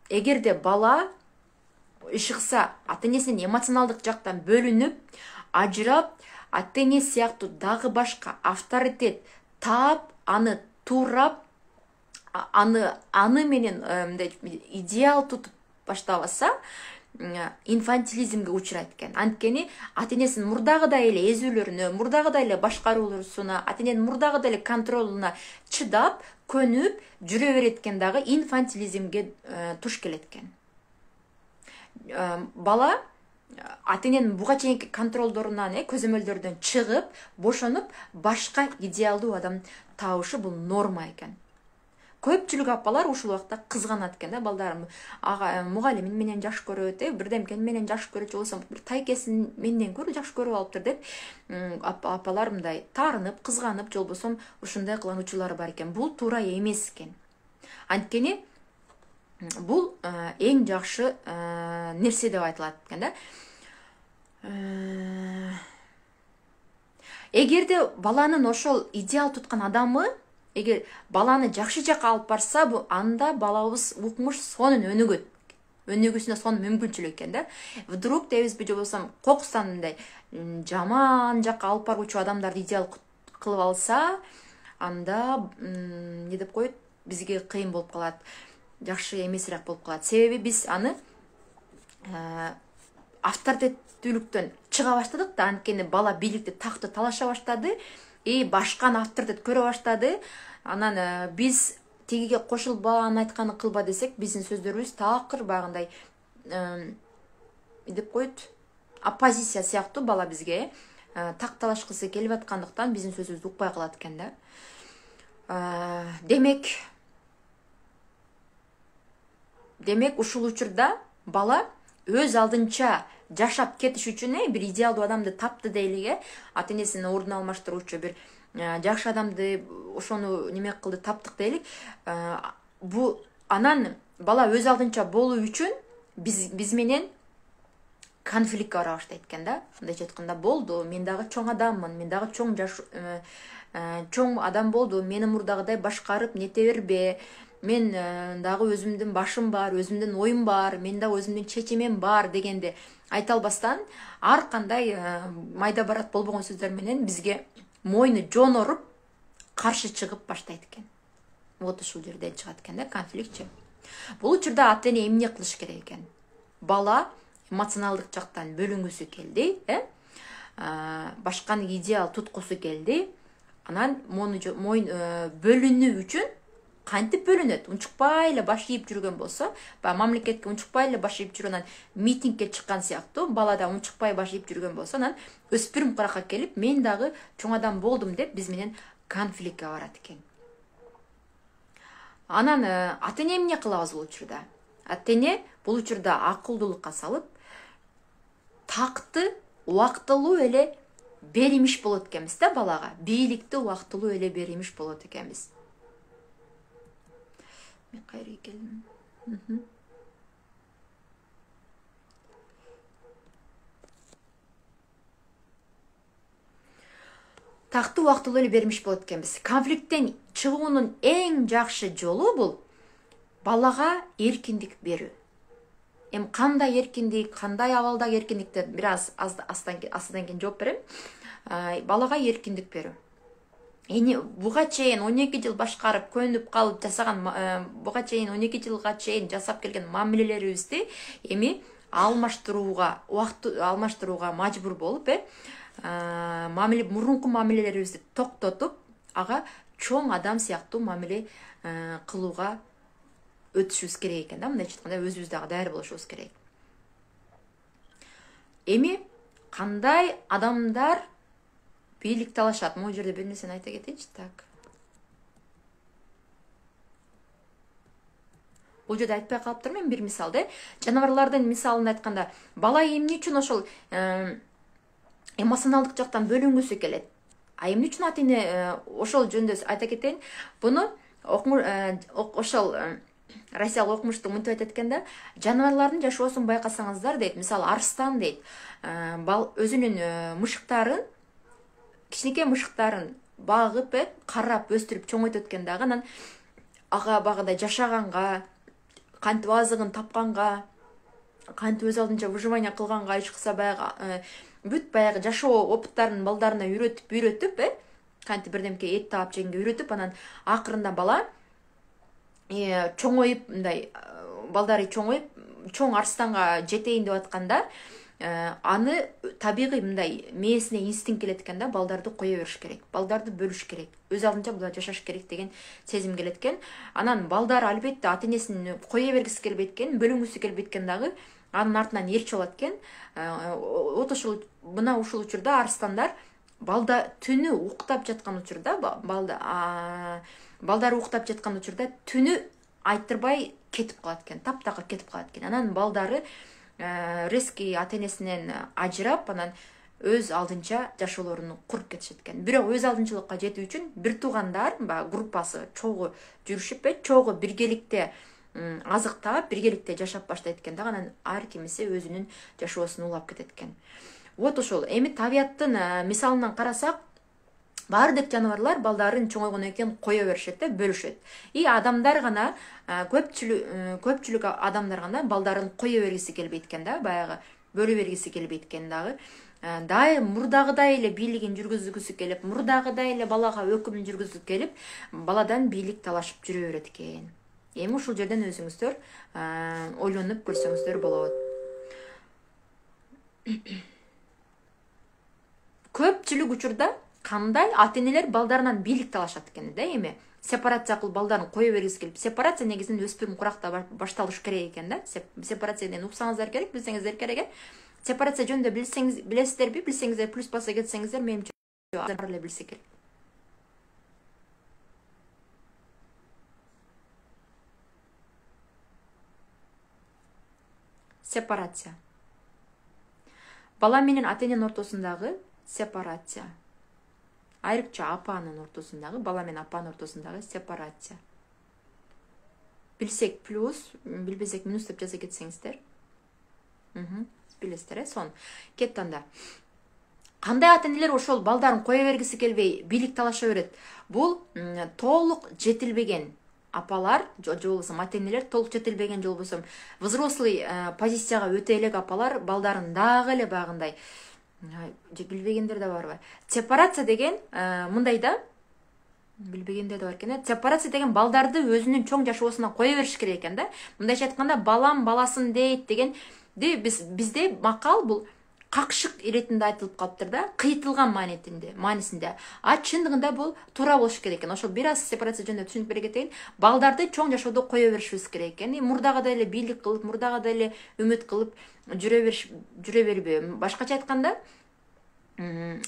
эгерде бала ишыкса, ата энесинин эмоционалдык жактан бөлүнүп, ажырап, ата эне сыяктуу дагы башка авторитет таап, аны туурап, аны менен идеал тутуп баштабаса, инфантилизмге учурайт экен. Анткени ата энесинин мурдагыдай эле эзүүлөрүнө, мурдагыдай эле башкарууларына, ата эненин мурдагыдай эле контролуна чыдап, көнүп жүрө берет экен дагы, инфантилизмге туш келет экен. Бала ата эненин буга чейинки контролдорунан, көзөмөлдөрдөн чыгып, бошонуп, башка идеалдуу адам табышы бул норма экен. Көпчүлүк апалар ушул убакта кызганат экен да, балдарым мугалимин менен жакшы көрөт, бирдемкени менен жакшы көрөт, же болбосо бир тайкесин менден көрө жакшы көрүп алыптыр деп, апалар мындай таарынып, кызганып, же болбосо ушундай кылануучулар бар экен. Бул туура эмес экен. Анткени бул эң жакшы нерсе деп айтылат экен да. Эгерде баланын ошол идеал туткан адамы эгер баланы жакшы жакка алып барса, бу анда балабыз укмуш сонун өнүгүүсүнө сонун мүмкүнчүлүк экен да. Вдруг дебизби, же болбосо кокустан мындай жаман жакка алып баргучу адамдарды идеал кылып алса, анда не деп коет, бизге кыйын болуп калат, жакшы эмесирээк болуп калат. Себеби биз аны авторитеттүүлүктөн чыга баштадык да, анткени бала бийликти, такты талаша баштады, башканы авторитет көрө баштады. Анан биз тигиге кошулба, анын айтканын кылба десек, биздин сөздөрүбүз такыр багындай деп коет, оппозиция сыяктуу бала бизге так талашкысы келип аткандыктан биздин сөзүбүздү укпай калат экен да. Демек ушул учурда бала өз алдынча жашап кетиш үчүн бир идеалдуу адамды тапты дейлиге, ата-энесинин ордун алмаштыруучу бир жакшы адамды, ошону неме кылды, таптык дейлик. Бу анан бала өз алдынча болуу үчүн биз менен конфликтке бара баштайт экен да. Мындайча айтканда, болду, мен дагы чоң адаммын, мен дагы чоң адам болду, мени мурдагыдай башкарып нете бербе, мен дагы өзүмдүн башым бар, өзүмдүн оюм бар, мен дагы өзүмдүн чечимим бар дегенди айта албастан, ар кандай майда барат болбогон сөздөр менен бизге мойну жон оруп каршы чыгып баштайт экен. Вот ушул жерден чыгат экен да конфликтчи. Бул учурда ата-эне эмне кылыш керек экен? Бала эмоционалдык жактан бөлүнгүсү келди, башканы идеал туткусу келди. Анан мойн бөлүнүү үчүн кантип бөлүнөт? Унчукпай эле баш ийип жүргөн болсо, мамлекетке унчукпай эле баш ийип жүргөн, митингке чыккан сыяктуу, бала да унчукпай баш ийип жүргөн болсо, анан өспүрүм кыракка келип, мен дагы чоң адам болдум деп биз менен конфликтке барат экен. Анан ата-эне эмне кылабыз бул учурда? Ата-эне бул учурда акылдуулукка салып, такты убактылуу эле беримиш болот экенбиз да балага. Бийликти убактылуу эле беримиш болот экенбиз. Мен кайра келдим. Такты убактылуу эле беримиш болот экенбиз. Конфликттен чыгуунун эң жакшы жолу бул балага эркиндик берүү. Кандай эркиндик, кандай абалдагы эркиндикти бир аз астан кийин жооп берем. Балага эркиндик берүү. Буга чейин 12 жыл башкарып, көнүп калып жасаган, буга чейин 12 жылга чейин жасап келген мамилелерибизди эми убакыт алмаштырууга мажбур болуп, мурунку мамилелерибизди токтотуп, ага чоң адам сыяктуу мамиле кылууга өтүшүбүз керек экен да. Мындайча айтканда, өзүбүз дагы даяр болушубуз керек. Эми кандай адамдар бийлик талашат? Могу жерде бир нерсени айта кетейинчи. Так. Бул жерде айтпай калыптырмын, бир мисалды. Жаныбарлардын мисалын айтканда, бала эмне үчүн ошол эмоционалдык жактан бөлүнгүсү келет? Эмне үчүн ата-эне ошол жөнүндө айта кетейин. Буну ошол Россиялык окумушту мынтип айтат экен да, жаныбарлардын жашоосун байкасаңыздар дейт. Мисалы, арстан дейт, өзүнүн мышыктарын, кичинекей мышыктарын багып, карап, өстүрүп чоңойтот экен дагы. Анан ага багыдай жашаганга, кантип азыгын тапканга, кантип өз алдынча выживание кылганга, иш кылса баягы бүт баягы жашоо опыттарын балдарына үйрөтүп, кантип бирдемке эт таап жегенге үйрөтүп, анан акырында бала чоңоюп, мындай балдары чоңоюп, чоң арстанга жетейин деп атканда, аны табигый мындай мээсине инстинкт келет экен да, балдарды кое бериш керек, балдарды бөлүш керек, өз алдынча булар жашаш керек деген сезим келет экен. Анан балдар албетте ата-энесин кое бергиси келбейт экен, бөлүнгүсү келбейт экен дагы, анын артынан ээрчи болот экен. Мына ушул учурда арстандар балда түнү уктап жаткан учурда, балдар уктап жаткан учурда түнү айттырбай кетип калат экен, таптакыр кетип калат экен. Анан балдары резкий ата-энесинен ажырап, анан өз алдынча жашоолорун куруп кетишет экен. Бирок өз алдынчылыкка жетүү үчүн бир туугандар группасы чогуу жүрүшүп, чогуу биргеликте азык таап, биргеликте жашап баштайт экен да. Анан ар кимиси өзүнүн жашоосун улап кетет экен. Вот ошол. Эми табияттын мисалынан карасак, Баардык жаныбарлар балдарын чоңойгондон кийин кое беришет да, бөлүшөт. И адамдар гана, көпчүлүк адамдар гана балдарын кое бергиси келбейт экен да, баягы бөлө бергиси келбейт экен дагы. Дайым мурдагыдай эле бийлигин жүргүзгүсү келип, мурдагыдай эле балага өкүмүн жүргүзүп келип, баладан бийлик талашып жүрө берет экен. Эми ушул жерден өзүңүздөр ойлонуп көрсөңүздөр болот. Көпчүлүк учурда кандай ата-энелер балдарынан бийлик талашат экен да, эми сепарация кылып балдарын кое бергиси келип, сепарация негизинен өспүрүм куракта башталыш керек экен да. Сепарациядан уксаңыздар керек, билсеңиздер керек. Сепарация жөнүндө билесиздерби? Билсеңиздер плюс баса кетсеңиздер, менимче баары эле билсе керек. Сепарация. Бала менен ата-эненин ортосундагы сепарация. Айрыкча апанын ортосундагы, бала менен апанын ортосундагы сепарация. Билсек плюс, билбесек минус деп жаза кетсеңиздер. Билесиздер, сон. Кетти анда. Кандай ата-энелер ошол балдарын кое бергиси келбей бийлик талаша берет? Бул толук жетилбеген апалар, же болбосо ата-энелер, толук жетилбеген, же болбосо взрослый позицияга өтө элек апалар балдарын дагы эле багындай, же билбегендер да барбы? Сепарация деген мындай да, билбегендер да бар экен. Сепарация деген балдарды өзүнүн чоң жашоосуна кое бериш керек экен да. Мындайча айтканда, балам баласын дейт деген бизде макал бул какшык иретинде айтылып калыптыр да, кыйтылган маанисинде. А чындыгында бул туура болуш керек экен. Ошол бир аз сепарация жөнүндө түшүнүп бере кетейин. Балдарды чоң жашоодо кое беришибиз керек экен. Мурдагыдай эле бийлик кылып, мурдагыдай эле үмүт кылып жүрө бербей. Башкача айтканда,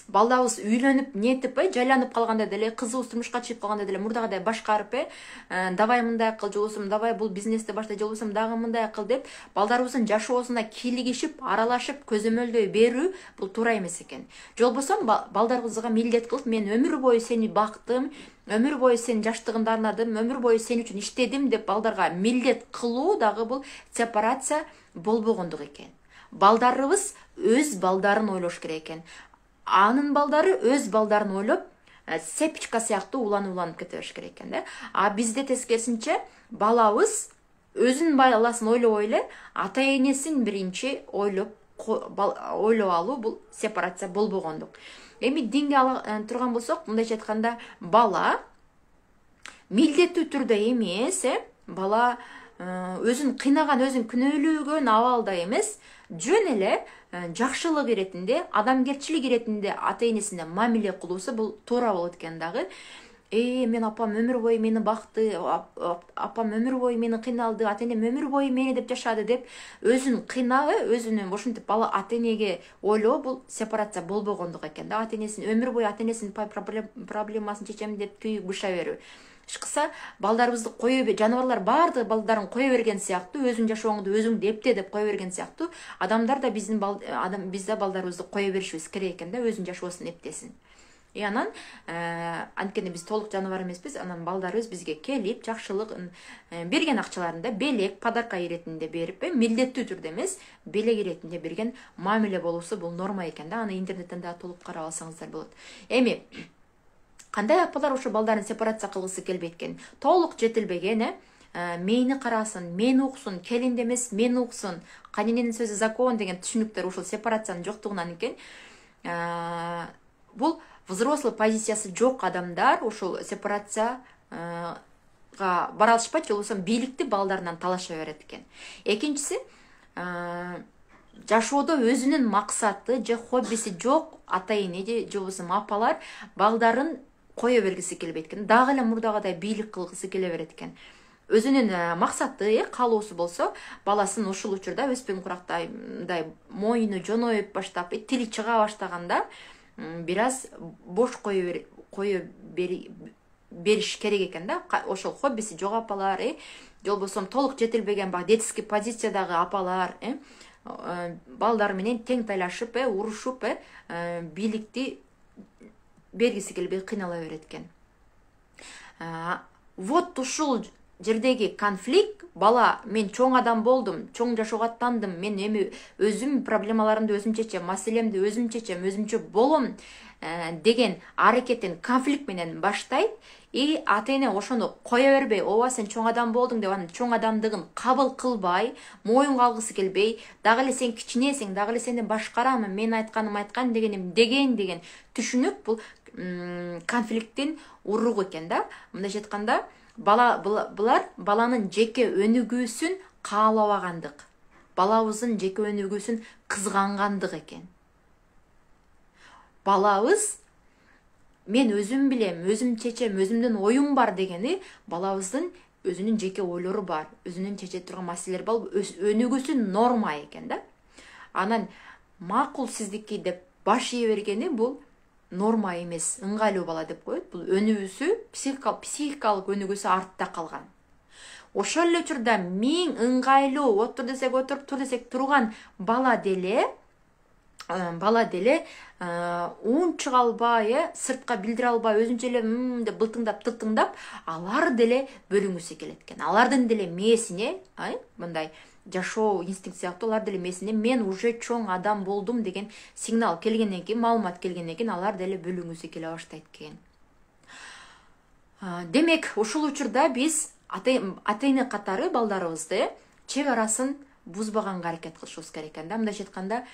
балдабыз үйлөнүп, нетип, жайланып калганда деле, кызыбыз турмушка чыгып калганда деле мурдагыдай башкарып, давай мындай кыл, же болбосо давай бул бизнести баштай, же болбосо дагы мындай кыл деп, балдарыбыздын жашоосуна кийлигишип, аралашып, көзөмөлдөй берүү бул туура эмес экен. Же болбосо балдарыбызга милдет кылып, мен өмүр бою сени бактым, өмүр бою сенин жаштыгыңды арнадым, өмүр бою сен үчүн иштедим деп балдарга милдет кылуу дагы бул сепарация болбогондук экен. Балдарыбыз өз балдарын ойлош керек экен. Анын балдары өз балдарын ойлоп, сепичка сыяктуу уланып кете бериш керек экен да. А бизде тескерисинче балабыз өзүнүн баласын ойлобой эле ата-энесин биринчи ойлоп алуу, бул сепарация болбогондук. Эми динге турган болсок, мындайча айтканда, бала милдеттүү түрдө эмес, бала өзүн кыйнаган, өзүн күнөөлөгөн абалда эмес, жөн эле жакшылык иретинде, адамгерчилик иретинде ата-энесине мамиле кылуусу бул туура болот экен дагы. Мен апам өмүр бою мени бакты, апам өмүр бою мени кыйналды, ата-энем өмүр бою мени деп жашады деп өзүн кыйнабы, өзүнүн ошентип бала ата-энеге ойлоо, бул сепарация болбогондук экен да. Ата-энесин өмүр бою ата-энесинин проблемасын чечем деп күйүк быша берүү. Ишкыса балдарыбызды жаныбарлар баардыгы балдарын кое берген сыяктуу, өзүң жашооңду өзүң депте деп кое берген сыяктуу, адамдар да бизде балдарыбызды кое беришибиз керек экен да, өзүнүн жашоосун эптесин. Анан анткени биз толук жаныбар эмеспиз, анан балдарыбыз бизге келип, жакшылык берген акчаларында белек, подарка иретинде берип, милдеттүү түрдө эмес, белек иретинде берген мамиле болуусу бул норма экен да. Аны интернеттен да толук карап алсаңыздар болот. Эми кандай апалар ошо балдарын сепарация кылгысы келбейт экен? Толук жетилбеген, мени карасын, мени уксун, келинде эмес, мени уксун, кайнененин сөзү закон деген түшүнүктөр ушул сепарациянын жоктугунан экен. Бул взрослый позициясы жок адамдар ушул сепарацияга бара алышпайт, же болбосо бийликти балдарынан талаша берет экен. Экинчиси, жашоодо өзүнүн максаты же хоббиси жок ата-эне же болбосо апалар балдарын кое бергиси келбейт экен. Дагы эле мурдагыдай бийлик кылгысы келе берет экен. Өзүнүн максаты, каалоосу болсо, баласын ушул учурда өспүрүм курактай моюну жоноюп баштап, тили чыга баштаганда бир аз бош кое бериш керек экен да. Ошол хоббиси жок апалар, же болбосо толук жетилбеген детский позициядагы апалар, балдар менен тең тайлашып, урушуп, бийликти бергиси келбей кыйнала берет экен. Вот ушул жердеги конфликт бала мен чоң адам болдум, чоң жашоого аттандым, мен эми өзүм проблемаларымды өзүм чечем, маселемди өзүм чечем, өзүмчө болом деген аракетин конфликт менен баштайт. И ата эне ошону кое бербей, ооба сен чоң адам болдуң деп анын чоң адамдыгын кабыл кылбай, моюнга алгысы келбей, дагы эле сен кичинесиң, дагы эле сени башкарамын, мен айтканым айткан деген түшүнүк бул конфликттин уругу экен да. Мындайча айтканда, булар баланын жеке өнүгүүсүн каалабагандык, балабыздын жеке өнүгүүсүн кызгангандык экен. Балабыз мен өзүм билем, өзүм чечем, өзүмдүн оюм бар дегени балабыздын өзүнүн жеке ойлору бар, өзүнүн чече турган маселелери бар, өнүгүүсү норма экен да. Анан макул сиздики деп баш ие бергени бул норма эмес, ыңгайлуу бала деп коет. Бул өнүгүүсү, психикалык өнүгүүсү артта калган. Ошол эле учурда миң ыңгайлуу отур десек отуруп, тур десек турган бала деле уун чыга албай, сыртка билдире албай, өзүнчө эле деп былтыңдап тылтыңдап, алар деле бөлүнгүсү келет экен. Алардын деле мээсине, мындай жашоо инстинкт сыяктуу, алар деле мээсине мен уже чоң адам болдум деген сигнал келгенден кийин, маалымат келгенден кийин алар деле бөлүнгүсү келе баштайт экен. Демек, ушул учурда биз ата эне катары балдарыбызды чек арасын бузбаганга аракет кылышыбыз керек экен да. Мындайча айтканда,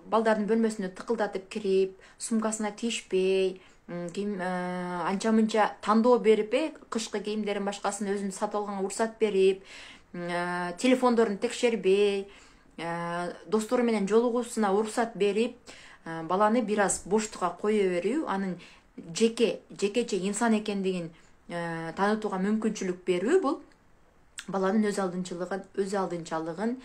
балдардын бөлмөсүнө тыкылдатып кирип, сумкасына тийишпей, анча мынча тандоо берип, кышкы кийимдерин башкасын өзүн сатып алганга уруксат берип, телефондорун текшербей, достору менен жолугуусуна уруксат берип, баланы бир аз боштукка кое берүү, анын жекече инсан экендигин таанытууга мүмкүнчүлүк берүү, бул баланын өз алдынчалыгын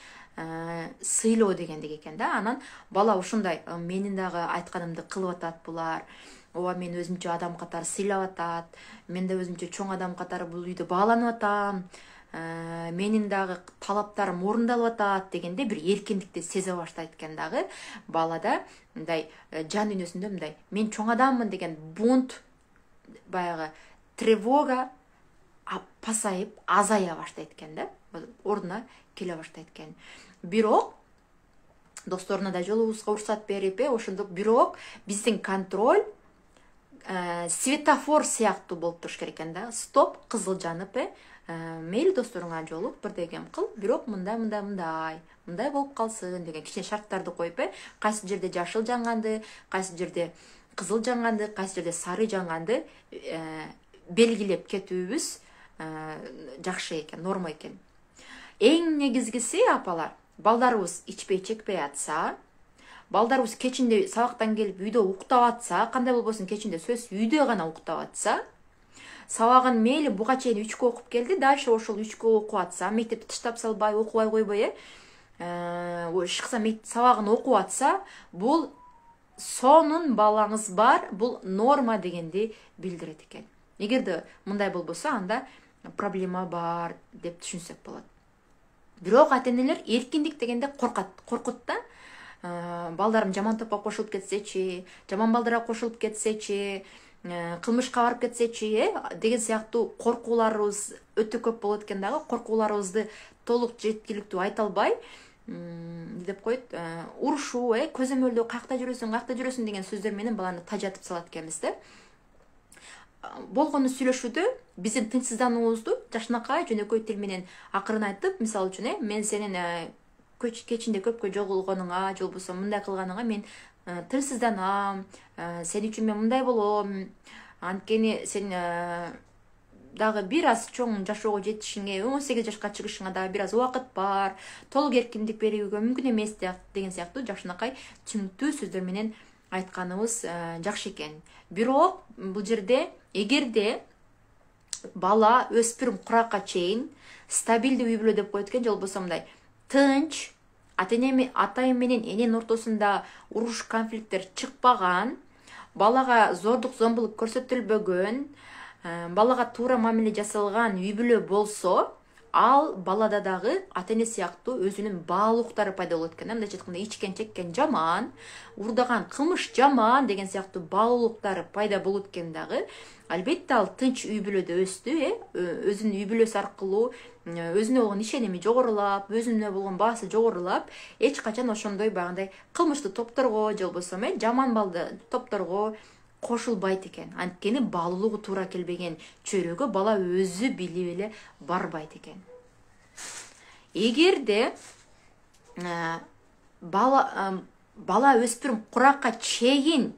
сыйлоо дегендик экен да. Анан бала ушундай, менин дагы айтканымды кылып атат булар, ооба мен өзүмчө адам катары сыйлап атат, мен да өзүмчө чоң адам катары бул үйдө бааланып атам, менин дагы талаптарым орундалып атат дегенде бир эркиндикти сезе баштайт экен дагы. Балада мындай жан дүйнөсүндө мындай мен чоң адаммын деген бунт, баягы тревога пасайып, азая баштайт экен да, ордуна келе баштайт экен. Бирок досторуна да жолугуусуна уруксат берип, ошондо бирок биздин контроль светофор сыяктуу болуп туруш керек экен да. Стоп, кызыл жанып, мейли досторуңа жолук, бирдегем кыл, бирок мындай болуп калсын деген кичине шарттарды коюп, кайсы жерде жашыл жанганды, кайсы жерде кызыл жанганды, кайсы жерде сары жанганды белгилеп кетүүбүз жакшы экен, норма экен. Эң негизгиси, апалар, балдарыбыз ичпей чекпей атса, балдарыбыз кечинде сабактан келип үйдө уктап атса, кандай болбосун кечинде сөз үйдө гана уктап атса, сабагын мейли буга чейин 3кө окуп келди, дальше ошол 3кө окуп атса, мектепти таштап салбай, окубай койбой, шыкса сабагын окуп атса, бул сонун балаңыз бар, бул норма дегенди билдирет экен. Эгерде мындай болбосо, анда проблема бар деп түшүнсөк болот. Бирок ата-энелер эркиндик дегенде коркут да. Балдарым жаман топко кошулуп кетсечи, жаман балдарга кошулуп кетсечи, кылмышка барып кетсечи, деген сыяктуу коркууларыбыз өтө көп болот экен дагы. Коркууларыбызды толук жеткиликтүү айта албай, деп коет, урушуу, көзөмөлдөө, каякта жүрөсүң деген сөздөр менен баланы тажатып салат экенбиз да. Болгону сүйлөшүүдө биздин тынчсыздануубузду жакшынакай жөнөкөй тил менен акырын айтып, мисалы үчүн, мен сенин кечинде көпкө жолугонуңа, же болбосо мындай кылганыңа мен тынчсызданам, сен үчүн мен мындай болом, анткени сен дагы бир аз чоң жашоого жетишиңе, 18 жашка чыгышыңа дагы бир аз убакыт бар, толук эркиндик берүүгө мүмкүн эмес деген сыяктуу жакшынакай түшүнүктүү сөздөр менен айтканыбыз жакшы экен. Бирок бул жерде эгерде бала өспүрүм куракка чейин стабилдүү үй бүлө деп коет экен, же болбосо мындай тынч, ата менен эненин ортосунда уруш, конфликттер чыкпаган, балага зордук зомбулук көрсөтүлбөгөн, балага туура мамиле жасалган үй бүлө болсо, ал балада дагы ата эне сыяктуу өзүнүн баалуулуктары пайда болот экен. Мындайча айтканда ичкен чеккен жаман, урдаган кылмыш жаман деген сыяктуу баалуулуктары пайда болот экен дагы. Албетте ал тынч үй бүлөдө өстү, өзүнүн үй бүлөсү аркылуу өзүнө болгон ишеними жогорулап, өзүнө болгон баасы жогорулап, эч качан ошондой багындай кылмыштуу топторго же болбосо жаман балды топторго кошулбайт экен. Анткени баалуулугу туура келбеген чөйрөгө бала өзү билип эле барбайт экен. Эгерде бала өспүрүм куракка чейин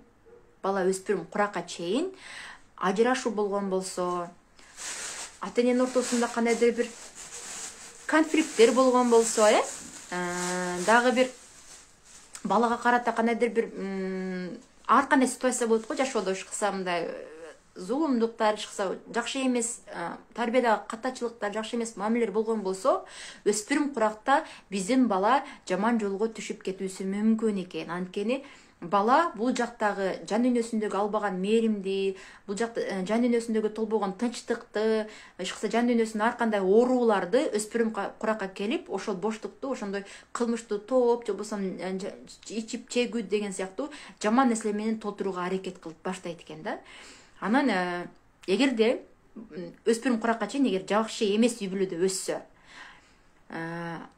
ажырашуу болгон болсо, ата эненин ортосунда кандайдыр бир конфликттер болгон болсо, дагы бир балага карата кандайдыр бир ар кандай ситуация болот го жашоодо, ишкылса мындай зулумдуктар, ишкылса жакшы эмес тарбиядагы катачылыктар, жакшы эмес мамилелер болгон болсо, өспүрүм куракта биздин бала жаман жолго түшүп кетүүсү мүмкүн экен. Анткени бала бул жактагы жан дүйнөсүндөгү албаган мээримди, бул жакта жан дүйнөсүндөгү толбогон тынчтыкты, ишкылса жан дүйнөсүндө ар кандай ооруларды өспүрүм куракка келип, ошол боштукту, ошондой кылмыштуу топ, же болбосо ичип чегүү деген сыяктуу жаман нерселер менен толтурууга аракет кылып баштайт экен да. Анан эгерде өспүрүм куракка чейин эгер жакшы эмес үй бүлөдө өссө,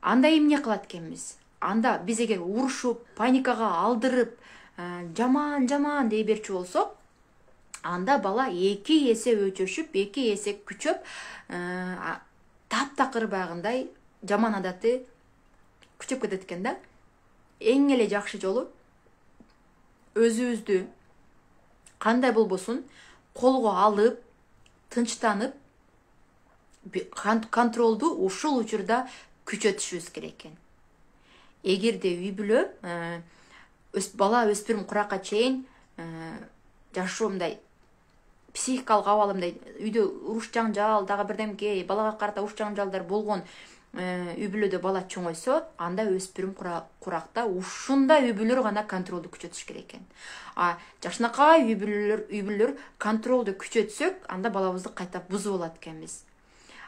анда эмне кылат экенбиз? Анда биз эгер урушуп, паникага алдырып, жаман дей берчү болсок, анда бала 2 эсе өчөшүп, 2 эсе күчөп, таптакыр багындай жаман адаты күчөп кетет экен да. Эң эле жакшы жолу өзүбүздү кандай болбосун колго алып, тынчтанып, контролду ушул учурда күчөтүшүбүз керек экен. Эгерде үй бүлө бала өспүрүм куракка чейин жашоо мындай психикалык абалы мындай үйдө уруш жаңжал, дагы бирдемке балага карата уруш жаңжалдар болгон үй бүлөдө бала чоңойсо, анда өспүрүм куракта ушундай үй бүлөлөр гана контролду күчөтүш керек экен. Жакшынакай үй бүлөлөр контролду күчөтсөк, анда балабызды кайта бузуп алат экенбиз.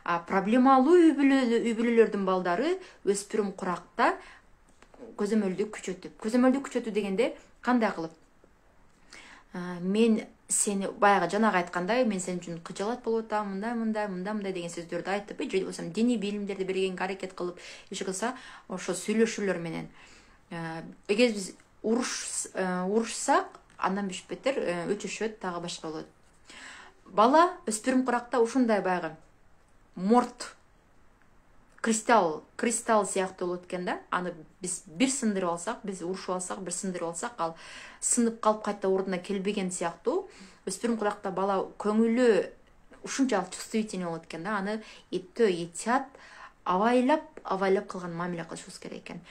Проблемалуу үй бүлөлөрдүн балдары өспүрүм куракта көзөмөлдү күчөтүү дегенде кандай кылып? Мен сени баягы жанагы айткандай, мен сен үчүн кыжалат болуп атам, мындай деген сөздөрдү айтып, же болбосо диний билимдерди бергенге аракет кылып, иш кылса, ошо сүйлөшүүлөр менен. Эгер биз урушсак, андан бетер өчүшөт, дагы башка болот. Бала өспүрүм куракта ушундай баягы морт кристалл сыяктуу болот экен да. Аны биз бир сындырып алсак, биз урушуп алсак, бир сындырып алсак, ал сынып калып кайта ордуна келбеген сыяктуу. Өспүрүм куракта бала көңүлү ушунчалык чувствительный болот экен да. Аны этият авайлап кылган мамиле кылышыбыз керек экен.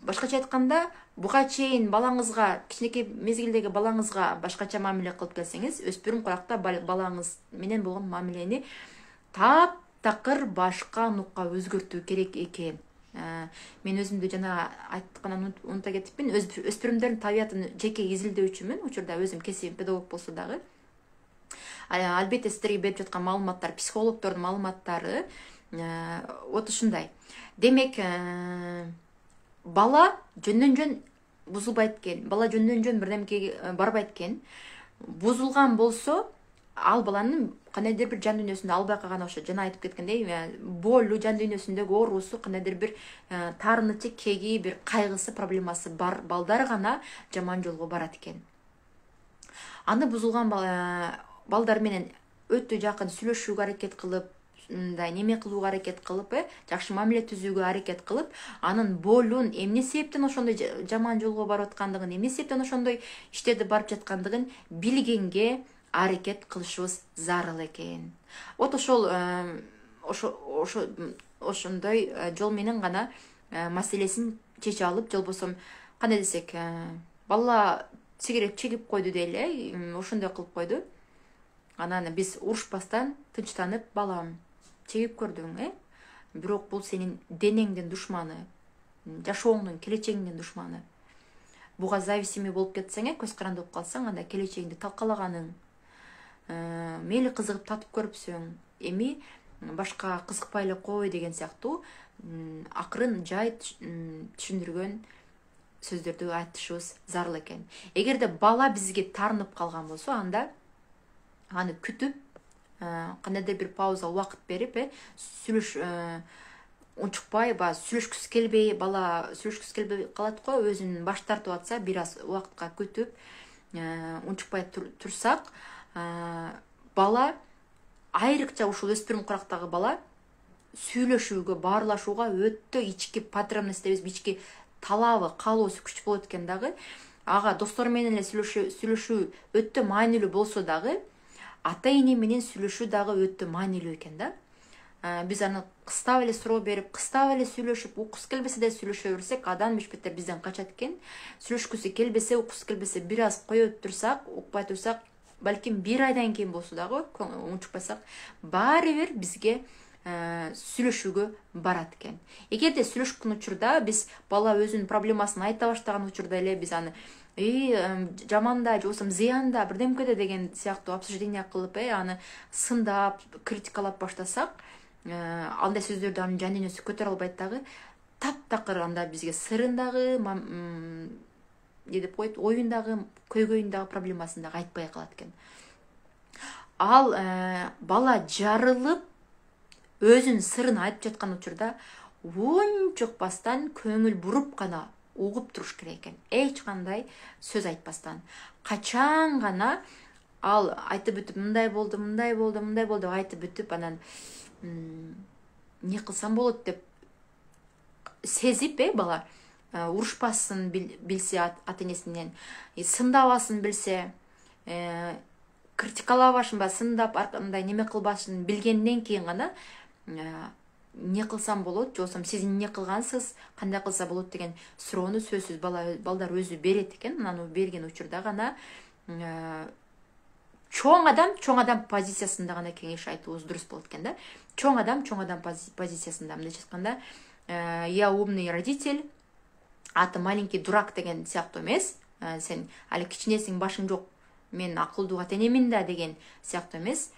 Башкача айтканда, буга чейин балаңызга, кичинекей мезгилдеги балаңызга башкача мамиле кылып келсеңиз, өспүрүм куракта балаңыз менен болгон мамилени таптакыр башка нукка өзгөртүү керек экен. Мен өзүмдү жана айткандан унута кетипмин. Өспүрүмдөрдүн табиятын жеке изилдөөчүмүн. Учурда өзүм кесибим педагог болсо дагы. Албетте сиздерге берип жаткан маалыматтар, психологдордун маалыматтары вот ушундай. Демек, бала жөндөн-жөн бузулбайт экен. Бала жөндөн-жөн бирдемке барбайт экен. Бузулган болсо, ал баланын кандайдыр бир жан дүйнөсүндө албай калган, ошо жана айтып кеткендей, болу жан дүйнөсүндөгү оорусу, кандайдыр бир таарынычы, кеги, бир кайгысы, проблемасы бар балдар гана жаман жолго барат экен. Аны бузулган балдар менен өтө жакын сүйлөшүүгө аракет кылып, мындай неме кылууга аракет кылып, жакшы мамиле түзүүгө аракет кылып, анын болун, эмне себептен ошондой жаман жолго барып аткандыгын, эмне себептен ошондой иштерди барып жаткандыгын билгенге аракет кылышыбыз зарыл экен. Вот ошондой жол менен гана маселесин чече алып, же болбосо кандай десек, бала сигарет чегип койду дейли, ошондой кылып койду. Анан биз урушпастан тынчтанып, балам, чегип көрдүң, бирок бул сенин денеңдин душманы, жашооңдун, келечегиңдин душманы. Буга зависимый болуп кетсең, көз каранды болуп калсаң, анда келечегиңди талкалаганың, мейли кызыгып татып көрүпсүң, эми башка кызыкпай эле кой деген сыяктуу акырын жай түшүндүргөн сөздөрдү айтышыбыз зарыл экен. Эгерде бала бизге тарынып калган болсо, анда аны күтүп, кандайдыр бир пауза убакыт берип, сүйлөш унчукпай, сүйлөшкүсү келбей, бала сүйлөшкүсү келбей калат го, өзүн баш тартып атса, бир аз убакытка күтүп, унчукпай турсак, бала айрыкча ушул өспүрүм курактагы бала сүйлөшүүгө, баарлашууга өтө ички потребность дейбиз, ички талабы, каалоосу күч болот экен дагы. Ага достору менен эле сүйлөшүү өтө маанилүү болсо дагы, ата эне менен сүйлөшүү дагы өтө маанилүү экен да. Биз аны кыстап эле суроо берип, кыстап эле сүйлөшүп, уккусу келбесе да сүйлөшө берсек, адам бешбеттер бизден качат экен. Сүйлөшкүсү келбесе, уккусу келбесе, бир аз кое турсак, укпай турсак, балким бир айдан кийин болсо дагы, унчукпасак, баары бир бизге сүйлөшүүгө барат экен. Эгерде сүйлөшкөн учурда биз бала өзүнүн проблемасын айта баштаган учурда эле биз аны жаманда же болбосо зыянда бирдемкеде деген сыяктуу обсуждение кылып, аны сындап, критикалап баштасак, андай сөздөрдү анын жан дүйнөсү көтөрө албайт дагы, таптакыр анда бизге сырын дагы, деп коет, оюндагы, көйгөйүндагы проблемасын дагы айтпай калат экен. Ал бала жарылып өзүнүн сырын айтып жаткан учурда унчукпастан көңүл буруп гана угуп туруш керек экен. Эч кандай сөз айтпастан. Качан гана ал айтып бүтүп, мындай болду деп айтып бүтүп, анан эмне кылсам болот деп сезип, бала урушпасын билсе ата энесинен, сындабасын билсе, критикалабашын, сындап аркандай неме кылбашын билгенден кийин гана эмне кылсам болот, же болбосо сиз эмне кылгансыз, кандай кылса болот деген суроону сөзсүз балдар өзү берет экен. Аны берген учурда гана чоң адам позициясында гана кеңеш айтуубуз дурус болот экен да. Чоң адам позициясында, мындайча айтканда, я умный родитель, а ты маленький дурак деген сыяктуу эмес. Сен али кичинесиң, башың жок, мен акылдуу ата энемин да деген сыяктуу эмес.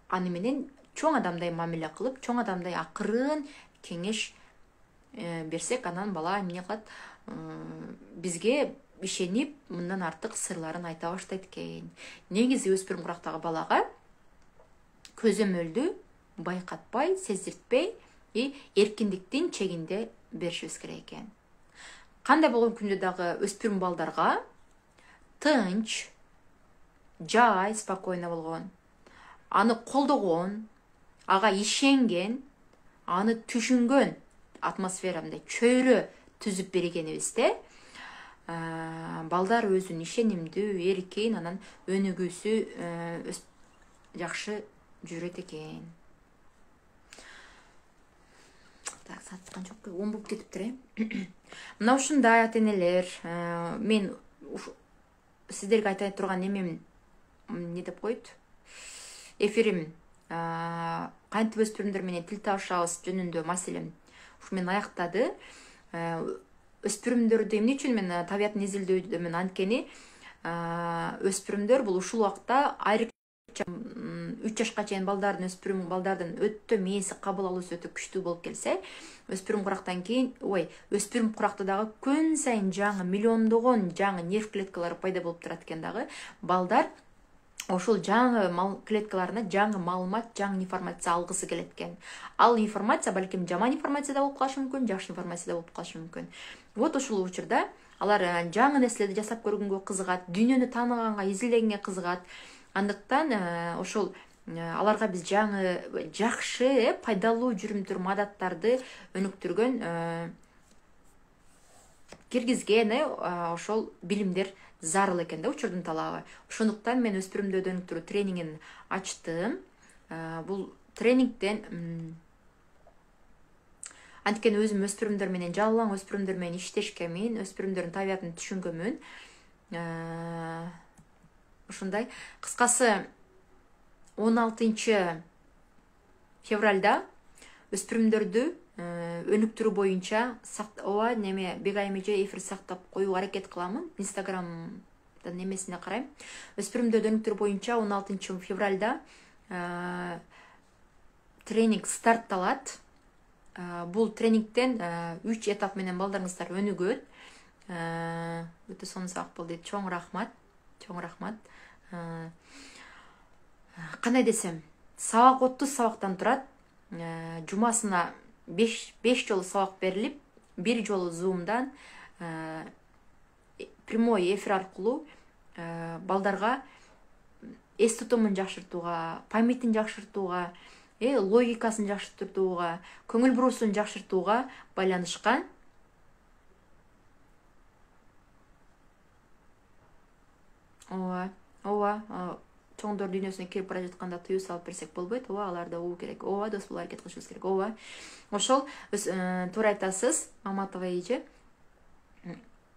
Аны менен чоң адамдай мамиле кылып, чоң адамдай акырын кеңеш берсек, анан бала эмне кылат, бизге ишенип, мындан артык сырларын айта баштайт экен. Негизи өспүрүм курактагы балага көзөмөлдү байкатпай, сездиртпей, эркиндиктин чегинде беришибиз керек экен. Кандай болгон күндө дагы өспүрүм балдарга тынч, жай, спокойно болгон, аны колдогон, ага ишенген, аны түшүнгөн атмосферамда чөйрө түзүп бергенибизде, балдар өзүн ишенимдүү, эркин, анан өнүгүүсү жакшы жүрөт экен. Так, саткан жок, 10 болуп кетиптир. Мына ушундай ата энелер, мен сиздерге айта турган эмем, эмне деп коет, эфирим, кантип өспүрүмдөр менен тил табышабыз жөнүндө маселем ушу менен аяктады. Өспүрүмдөрдү эмне үчүн мен табиятын изилдөөмүн, анткени өспүрүмдөр бул ушул убакта айрыкча 3 жашка чейин балдардын, өспүрүм балдардын өтө мээси кабыл алуусу өтө күчтүү болуп келсе, өспүрүм курактан кийин, өспүрүм куракта дагы күн сайын жаңы миллиондогон жаңы нерв клеткалары пайда болуп турат экен дагы. Балдар ошол жаңы клеткаларына жаңы маалымат, жаңы информация алгысы келет экен. Ал информация балким жаман информация да болуп калышы мүмкүн, жакшы информация да болуп калышы мүмкүн. Вот ошол учурда алар жаңы нерселерди жасап көргөнгө кызыгат, дүйнөнү тааныганга, изилдегенге кызыгат. Андыктан ошол аларга биз жаңы жакшы, пайдалуу жүрүм-турум адаттарды өнүктүргөн, киргизген ошол билимдер зарыл экен да, учурдун талабы. Ошондуктан мен өспүрүмдөрдү өнүктүрүү тренингин ачтым. Бул тренингден анткени өзүм өспүрүмдөр менен жалаң өспүрүмдөр менен иштешкемин, өспүрүмдөрдүн табиятын түшүнгөнмүн. Ушундай, кыскасы 16 февралда өспүрүмдөрдү өнүктүрүү боюнча ооба неме Бегайым эже эфир сактап коюуга аракет кыламын. Инстаграмда немесине карайм. Өспүрүмдөрдү өнүктүрүү боюнча 16 февралда тренинг стартталат. Бул тренингден 3 этап менен балдарыңыздар өнүгөт. Өтө сонун сабак болду. Чоң рахмат. Кандай десем, сабак 30 сабактан турат. Жумасына 5 жолу сабак берилип, бир жолу Zoom'дан прямой эфир аркылуу балдарга эс тутумун жакшыртууга, памятин жакшыртууга, логикасын жакшыртууга, көңүл буруусун жакшыртууга байланышкан. Ооба, чоңдор дүйнөсүнө кирип бара жатканда тыюу салып берсек болбойт. Ооба, аларда уу керек. Ооба, дос болуп аракет кылышыбыз керек. Ооба. Ошол туура айтасыз, Маматова эже.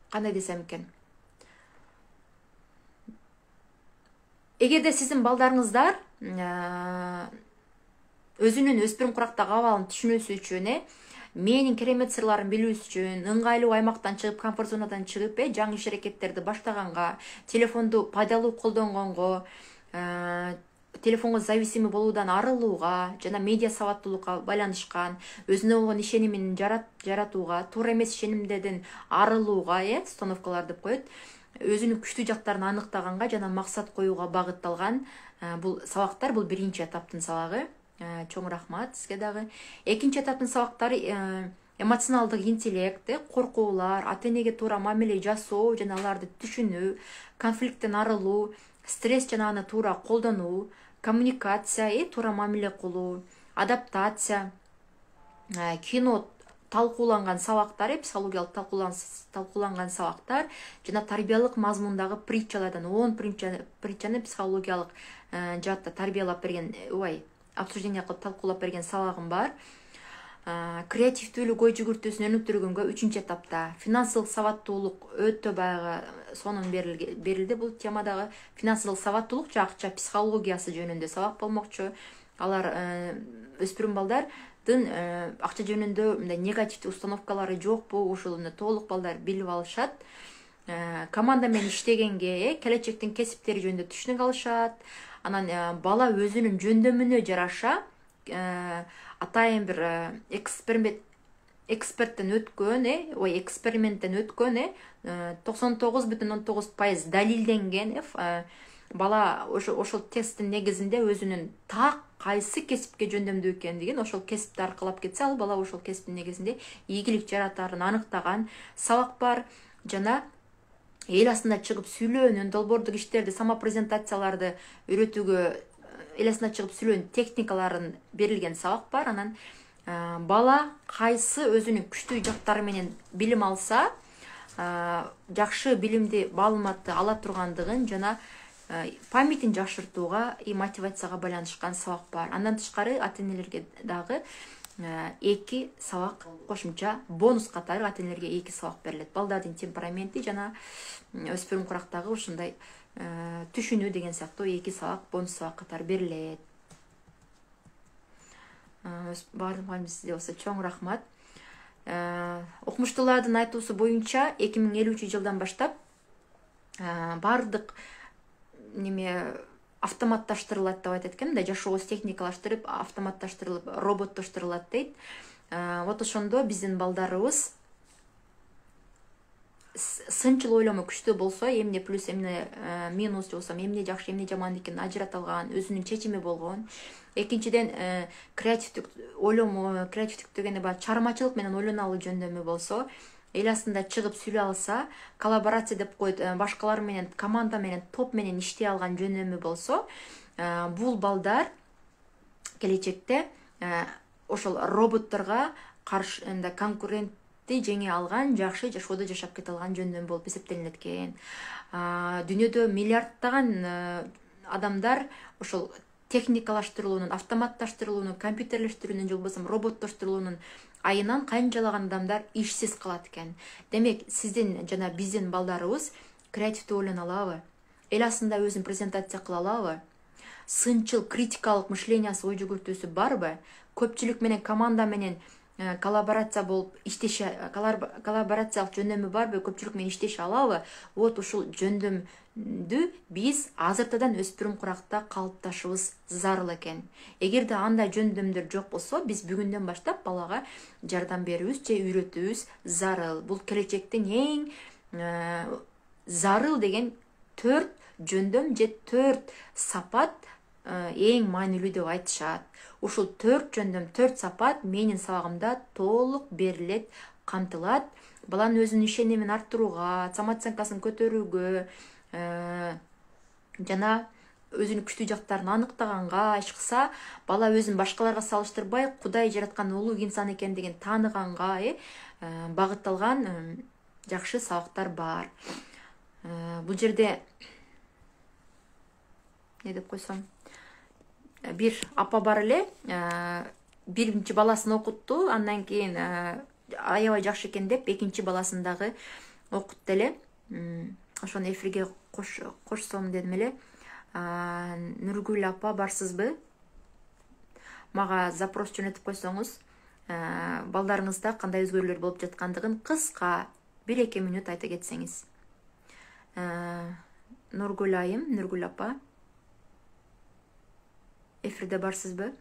Кандай десем экен? Эгерде сиздин балдарыңыздар өзүнүн өспүрүм курактагы абалын түшүнүүсү үчүн, менин керемет сырларын билүүсү үчүн, ыңгайлуу аймактан чыгып, комфорт зонадан чыгып, жаңы иш аракеттерди баштаганга, телефонду пайдалуу колдонгонго, телефонго зависимый болуудан арылууга жана медиа сабаттуулукка байланышкан, өзүнө болгон ишенимин жаратууга, туура эмес ишенимдерден арылууга, установкалар деп коет, өзүнүн күчтүү жактарын аныктаганга жана максат коюуга багытталган бул сабактар. Бул биринчи этаптын сабагы. Чоң рахмат сизге дагы. Экинчи этаптын сабактары эмоционалдык интеллект, коркуулар, ата-энеге туура мамиле жасоо жана аларды түшүнүү, конфликттен арылуу, стресс жана аны туура колдонуу, коммуникация, туура мамиле кылуу, адаптация, кино талкууланган сабактар, психологиялык талкууланган сабактар жана тарбиялык мазмундагы притчалардан 10 притчаны психологиялык жаатта тарбиялап берген, обсуждение кылып талкуулап берген сабагым бар. Креативдүүлүк ой жүгүртүүсүн өнүктүргөнгө 3 этапта. Финансылык сабаттуулук өтө баягы сонун берилди бул темадагы. Финансылык сабаттуулук жана акча психологиясы жөнүндө сабак болмокчу. Алар өспүрүм балдардын акча жөнүндө мындай негативдүү установкалары жокпу, ошону толук балдар билип алышат. Команда менен иштегенге, келечектин кесиптери жөнүндө түшүнүк алышат. Анан бала өзүнүн жөндөмүнө жараша атайын бир эксперименттен өткөн 99,9% далилденген бала ошол тесттин негизинде өзүнүн так кайсы кесипке жөндөмдүү экендигин, ошол кесипти аркылап кетсе, ал бала ошол кесиптин негизинде ийгилик жаратарын аныктаган сабак бар. Жана эл астында чыгып сүйлөөнүн, долбоордук иштерди, самопрезентацияларды үйрөтүүгө эл астында чыгып сүйлөөнүн техникаларын берилген сабак бар. Анан бала кайсы өзүнүн күчтүү жактары менен билим алса, жакшы билимди, маалыматты ала тургандыгын жана памятин жакшыртууга и мотивацияга байланышкан сабак бар. Андан тышкары ата-энелерге дагы 2 сабак кошумча бонус катары ата-энелерге 2 сабак берилет. Балдардын темпераменти жана өспүрүм курактагы ушундай түшүнүү деген сыяктуу 2 сабак бонус сабак катары берилет. Баардыгыңарга сизге болсо чоң рахмат. Окумуштуулардын айтуусу боюнча 2053 жылдан баштап баардык автоматташтырылат деп айтат экен, мындай жашообуз техникалаштырып, автоматташтырылып, роботтоштурулат дейт. Вот ошондо биздин балдарыбыз сынчыл ойломо күчтүү болсо, эмне плюс, эмне минус же болсо, эмне жакшы, эмне жаман экенин ажырата алган, өзүнүн чечими болгон. Экинчиден, креативдик ойломо, креативдик дегенде баягы чыгармачылык менен ойлонолуу жөндөмү болсо, эл астында чыгып сүйлөй алса, коллаборация деп коет, башкалар менен, команда менен, топ менен иштей алган жөндөмү болсо, бул балдар келечекте ошол роботторго каршы конкурентти жеңе алган, жакшы жашоодо жашап кете алган жөндөмү болуп эсептелинет экен. Дүйнөдө миллиарддаган адамдар ошол техникалаштырылуунун, автоматташтырылуунун, компьютерлештирүүнүн же болбосо роботтоштурулуунун айынан канчалаган адамдар ишсиз калат экен. Демек, сиздин жана биздин балдарыбыз креативдүү ойлоно алабы? Эл астында өзүн презентация кыла алабы? Сынчыл критикалык мышлениясы, ой жүгүртүүсү барбы? Көпчүлүк менен, команда менен коллаборация болуп иштеше, коллаборациялык жөндөмү барбы, көпчүлүк менен иштеше алабы? Вот ушул жөндөмдү биз азыртадан өспүрүм куракта калыпташыбыз зарыл экен. Эгерде андай жөндөмдөр жок болсо, биз бүгүндөн баштап балага жардам берүүбүз же үйрөтүүбүз зарыл. Бул келечектин эң зарыл деген 4 жөндөм же 4 сапат эң маанилүү деп айтышат. Ушул 4 жөндөм, 4 сапат менин сабагымда толук берилет, камтылат. Баланын өзүнүн ишенимин арттырууга, самооценкасын көтөрүүгө, жана өзүнүн күчтүү жактарын аныктаганга, иш кылса, бала өзүн башкаларга салыштырбай, Кудай жараткан улуу инсан экендигин тааныганга багытталган жакшы сабактар бар. Бул жерде не деп койсом, бир апа бар эле, биринчи баласын окутту, андан кийин аябай жакшы экен деп экинчи баласын дагы окутту эле. Ошону эфирге кошсом дедим эле. Нургүл апа барсызбы? Мага запрос жөнөтүп койсоңуз, балдарыңызда кандай өзгөрүүлөр болуп жаткандыгын кыска 1-2 мүнөт айта кетсеңиз. Нургүл айым, Нургүл апа, эфирде барсызбы?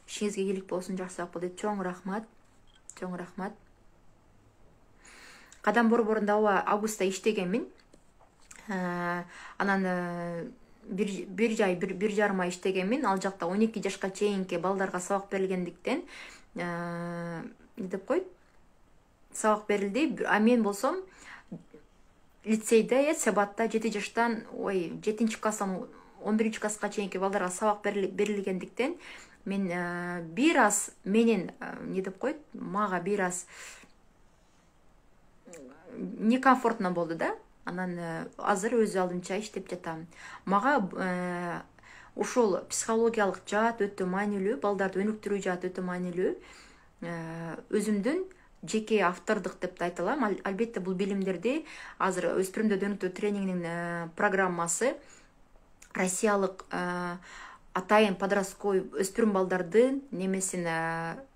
Ишиңизге ийгилик болсун, жакшыраак болду. Чоң рахмат. Чоң рахмат. Кадам борборунда августта иштегенмин. Анан бир жарым ай иштегенмин. Ал жакта 12 жашка чейинки балдарга сабак берилгендиктен, не деп койт? Сабак берилди. А мен болсом лицейде, Себатта 7 жаштан, 7 класстан 11 класска чейинки балдарга сабак берилгендиктен, мен бир аз менин, не деп койт, мага бир аз некомфортно болду да. Анан азыр өз алдымча иштеп жатам. Мага ушул психологиялык жаат өтө маанилүү, балдарды өнүктүрүү жаат өтө маанилүү. Өзүмдүн жеке автордук деп айта алам. Албетте бул билимдерди азыр өспүрүмдөрдү өнүктүрүү тренингинин программасы Россиялык атайын подростковый өспүрүм балдардын немесин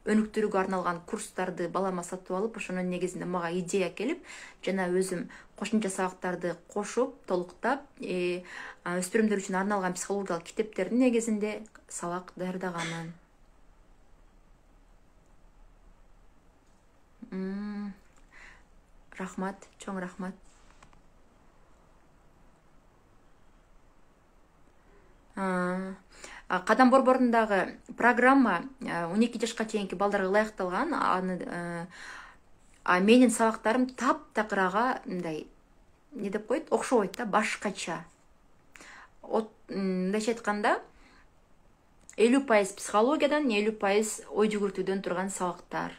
өнүктүрүүгө арналган курстарды балама сатып алып, ошонун негизинде мага идея келип, жана өзүм кошумча сабактарды кошуп, толуктап, өспүрүмдөр үчүн арналган психологиялык китептердин негизинде сабак даярдаганмын. Рахмат, чоң рахмат. Кадам борборундагы программа 12 жашка чейинки балдарга ылайыкталган. Менин сабактарым таптакырага мындай, не деп койт, окшобойт да, башкача. Мындайча айтканда, 50% психологиядан, 50% ой жүгүртүүдөн турган сабактар.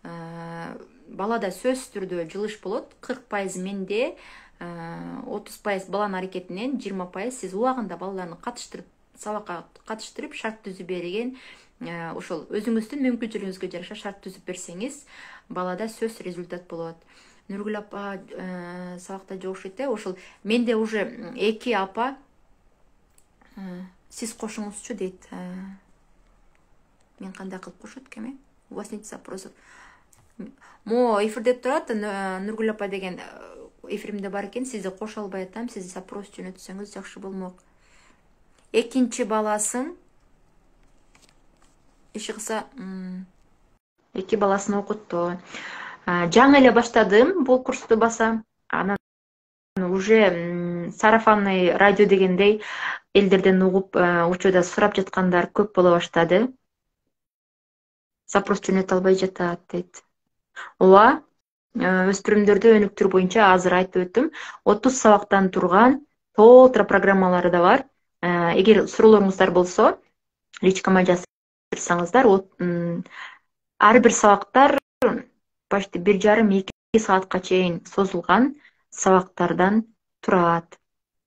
Балада сөз түрдө жылыш болот, 40% менде, 30% баланын аракетинен, 20% сиз убагында балаларны катыштырып, сабакка катыштырып, шарт түзүп берген, ошол өзүңүздүн мүмкүнчүлүгүңүзгө жараша шарт түзүп берсеңиз, балада сөз результат болот. Нургүл апа сабакта жок эте, ошол менде уже 2 апа сиз кошуңузчу дейт. Мен кандай кылып кошот экен? У вас нет запросов. Мо эфирде турат, Нургүл апа деген эфиримде бар экен, сизди кошо албай атам, сиз запрос жөнөтсөңүз жакшы болмок. Экинчи баласын иши кылса, 2 баласын окутту. Жаңы эле баштадым бул курсту баса. Анан уже сарафанный радио дегендей элдерден угуп, учурда сурап жаткандар көп боло баштады. Запрос жөнөтө албай жатат дейт. Ооба, өспүрүмдөрдү өнүктүрүү боюнча азыр айтып өттүм. 30 сабактан турган толтура программалары да бар. Эгер суроолоруңуздар болсо, личкама жазсаңыздар, ар бир сабактар почти 1,5-2 саатка чейин созулган сабактардан турат.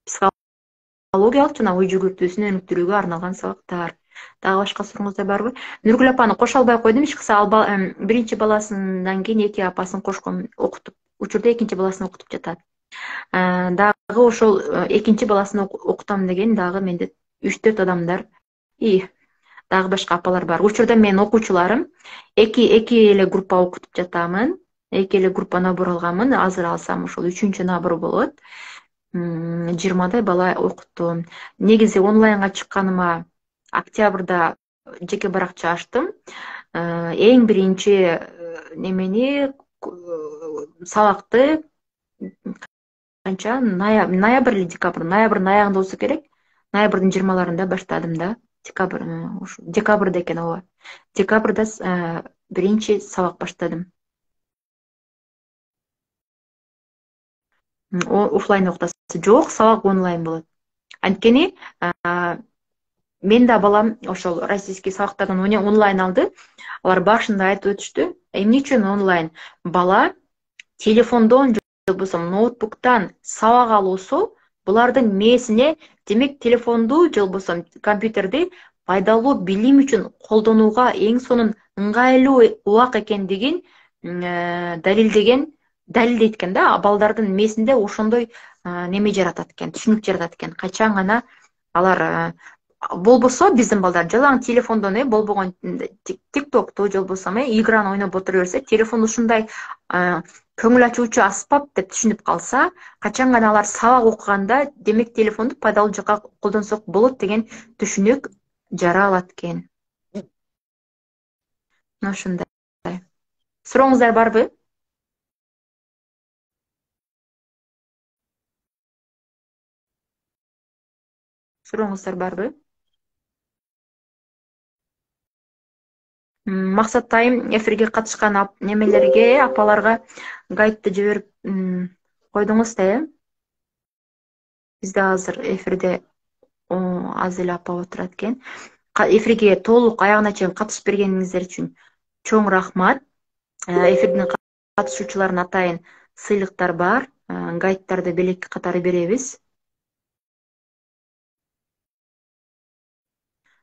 Психологиялык жана ой жүгүртүүсүн өнүктүрүүгө арналган сабактар. Дагы башка сурооңуздар барбы? Нургүл апаны кошо албай койдум, иш кылса биринчи баласынан кийин 2 апасын кошкон, окутуп, учурда экинчи баласын окутуп жатат. Дагы ошол экинчи баласын окутам деген дагы менде 3-4 адамдар и дагы башка апалар бар. Учурда менин окуучуларым эки эле группа окутуп жатамын. Эки эле группа набор алганмын. Азыр алсам ошол 3-чү набор болот. 20 бала окуттум. Негизи онлайнга чыкканыма октябрда жеке баракча ачтым. Эң биринчи немени сабакты канча ноябрь или декабрь, ноябрдын аягында болсо керек. Ноябрдын 20-ларында баштадым да. Декабрь, декабрда экен ооба. Декабрда биринчи сабак баштадым. Офлайн окутасыз? Жок, сабак онлайн болот. Анткени мен да балам ошол российский сабактардан онлайн алды. Алар башында айтып өтүштү. Эмне үчүн онлайн? Бала телефондон же болбосо ноутбуктан сабак алуусу булардын мээсине, демек телефонду же болбосо компьютерди пайдалуу билим үчүн колдонууга эң сонун ыңгайлуу убак экендигин далилдейт экен да. Балдардын мээсинде ошондой неме жаратат экен, түшүнүк жаратат экен. Качан гана алар болбосо биздин балдар жалаң телефондон болбогон тиктокту же болбосо играны ойноп отура берсе, телефон ушундай көңүл ачуучу аспап деп түшүнүп калса, качан гана алар сабак окуганда, демек телефонду пайдалуу жакка колдонсок болот деген түшүнүк жара алат экен. Ушундай. Сурооңуздар барбы? Сурооңуздар барбы? Максат Айым эфирге катышкан немелерге, апаларга гайдты жиберип койдуңуз да, Бизде азыр эфирде аз эле апа отурат экен. Эфирге толук аягына чейин катышып бергениңиздер үчүн чоң рахмат. Эфирдин катышуучуларына атайын сыйлыктар бар. Гайдтарды белек катары беребиз.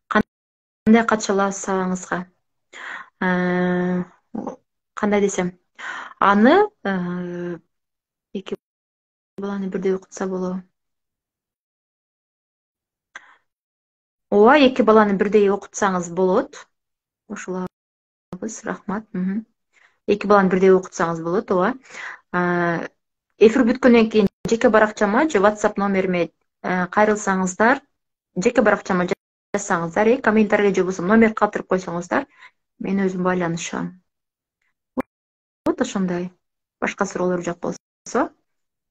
Кандай катыша аласыз сабагыңызга? Кандай десем, аны эки баланы бирдей окутса болобу? Ооба, эки баланы бирдей окутсаңыз болот. Кошулабыз, рахмат. Эки баланы бирдей окутсаңыз болот, ооба. Эфир бүткөндөн кийин жеке баракчама же WhatsApp номериме кайрылсаңыздар, жеке баракчама жазсаңыздар, комментарийге же болбосо номер калтырып койсоңуздар, мен өзүм байланышам. Вот ошондой. Башка суроолор жок болсо,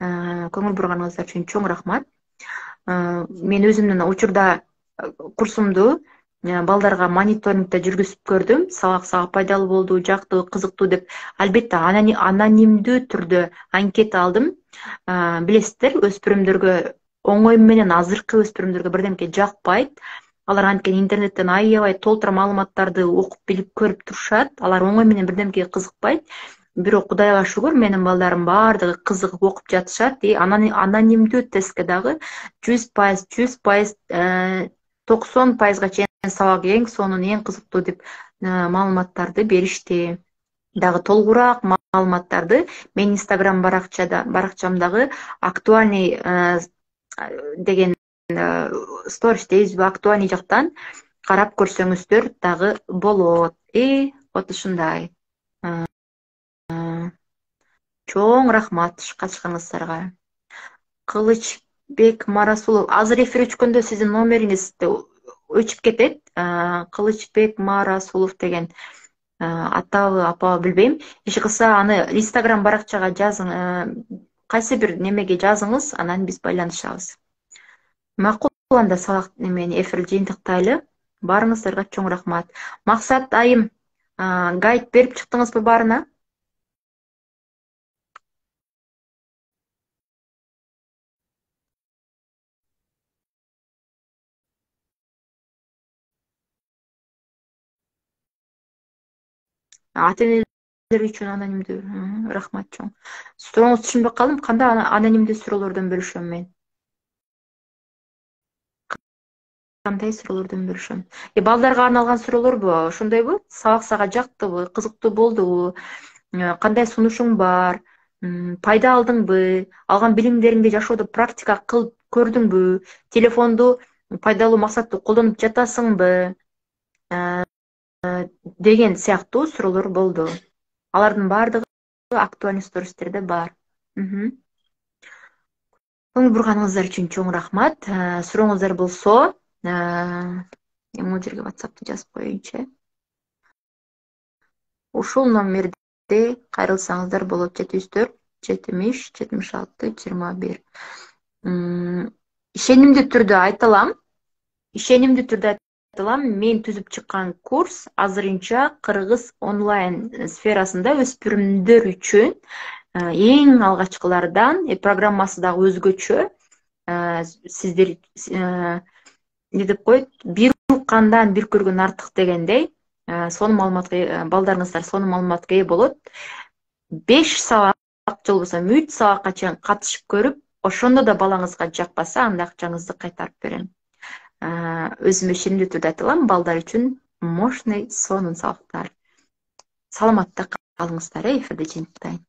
көңүл бурганыңыздар үчүн чоң рахмат. Мен өзүмдүн учурда курсумду балдарга мониторингде жүргүзүп көрдүм. Сабак пайдалуу болду, жактуу, кызыктуу деп. Албетте анонимдүү түрдө анкета алдым. Билесиздер, өспүрүмдөргө оңой менен азыркы өспүрүмдөргө бирдемке жакпайт. Алар анткени интернеттен аябай толтура маалыматтарды окуп билип көрүп турушат. Алар оңой менен бирдемке кызыкпайт. Бирок Кудайга шүгүр, менин балдарым баардыгы кызыгып окуп жатышат. Анонимдүү тестке дагы 100%, 90%га чейин сабак эң сонун, эң кызыктуу деп маалыматтарды беришти. Дагы толугураак маалыматтарды менин Instagram баракчамдагы актуальный деген сторис дейбизби, актуальный жактан карап көрсөңүздөр дагы болот. Вот ушундай. Чоң рахмат катышканыңыздарга. Кылычбек Марасулов, азыр эфир өчкөндө сиздин номериңиз өчүп кетет. Кылычбек Марасулов деген атабы, апабы билбейм. Эч кылса аны Instagram баракчага жазың, кайсы бир немеге жазыңыз, анан биз байланышабыз. Макул, анда сабак немени эфир жыйынтыктайлы. Баарыңыздарга чоң рахмат. Максат Айым, гайд берип чыктыңызбы баарына? Ата энелер үчүн анонимдүү. Рахмат чоң. Сурооңузду түшүнбөй калдым. Кандай анонимдүү суроолордон бөлүшөм мен? Кандай суроолордон бөлүшөм? Балдарга арналган суроолорбу? Ошондойбу? Сабак сага жактыбы, кызыктуу болдубу? Кандай сунушуң бар? пайда алдыңбы, алган билимдериңди жашоодо практика кылып көрдүңбү, телефонду пайдалуу максатта колдонуп жатасыңбы деген сыяктуу суроолор болду. Алардын баардыгы актуальный стористерде бар. Көңүл бурганыңыздар үчүн чоң рахмат. Сурооңуздар болсо, бул жерге WhatsApp'ты жазып коеюнчу. Ушул номерде кайрылсаңыздар болот. 74 70 76 21. Ишенимдүү түрдө айтылам. Мен түзүп чыккан курс азырынча кыргыз онлайн сферасында өспүрүмдөр үчүн эң алгачкылардан, программасы дагы өзгөчө. Сиздер эмне деп коет, бир уккандан бир көргөн артык дегендей, сонун маалыматка балдарыңыздар сонун маалыматка ээ болот. 5 сабак же болбосо 3 сабакка чейин катышып көрүп, ошондо да балаңызга жакпаса, анда акчаңызды кайтарып берем. Өзүмө ишенимдүү түрдө айтылам, балдар үчүн мощный сонун сабактар. Саламатта калыңыздар, эфирде жыйынтыктайын.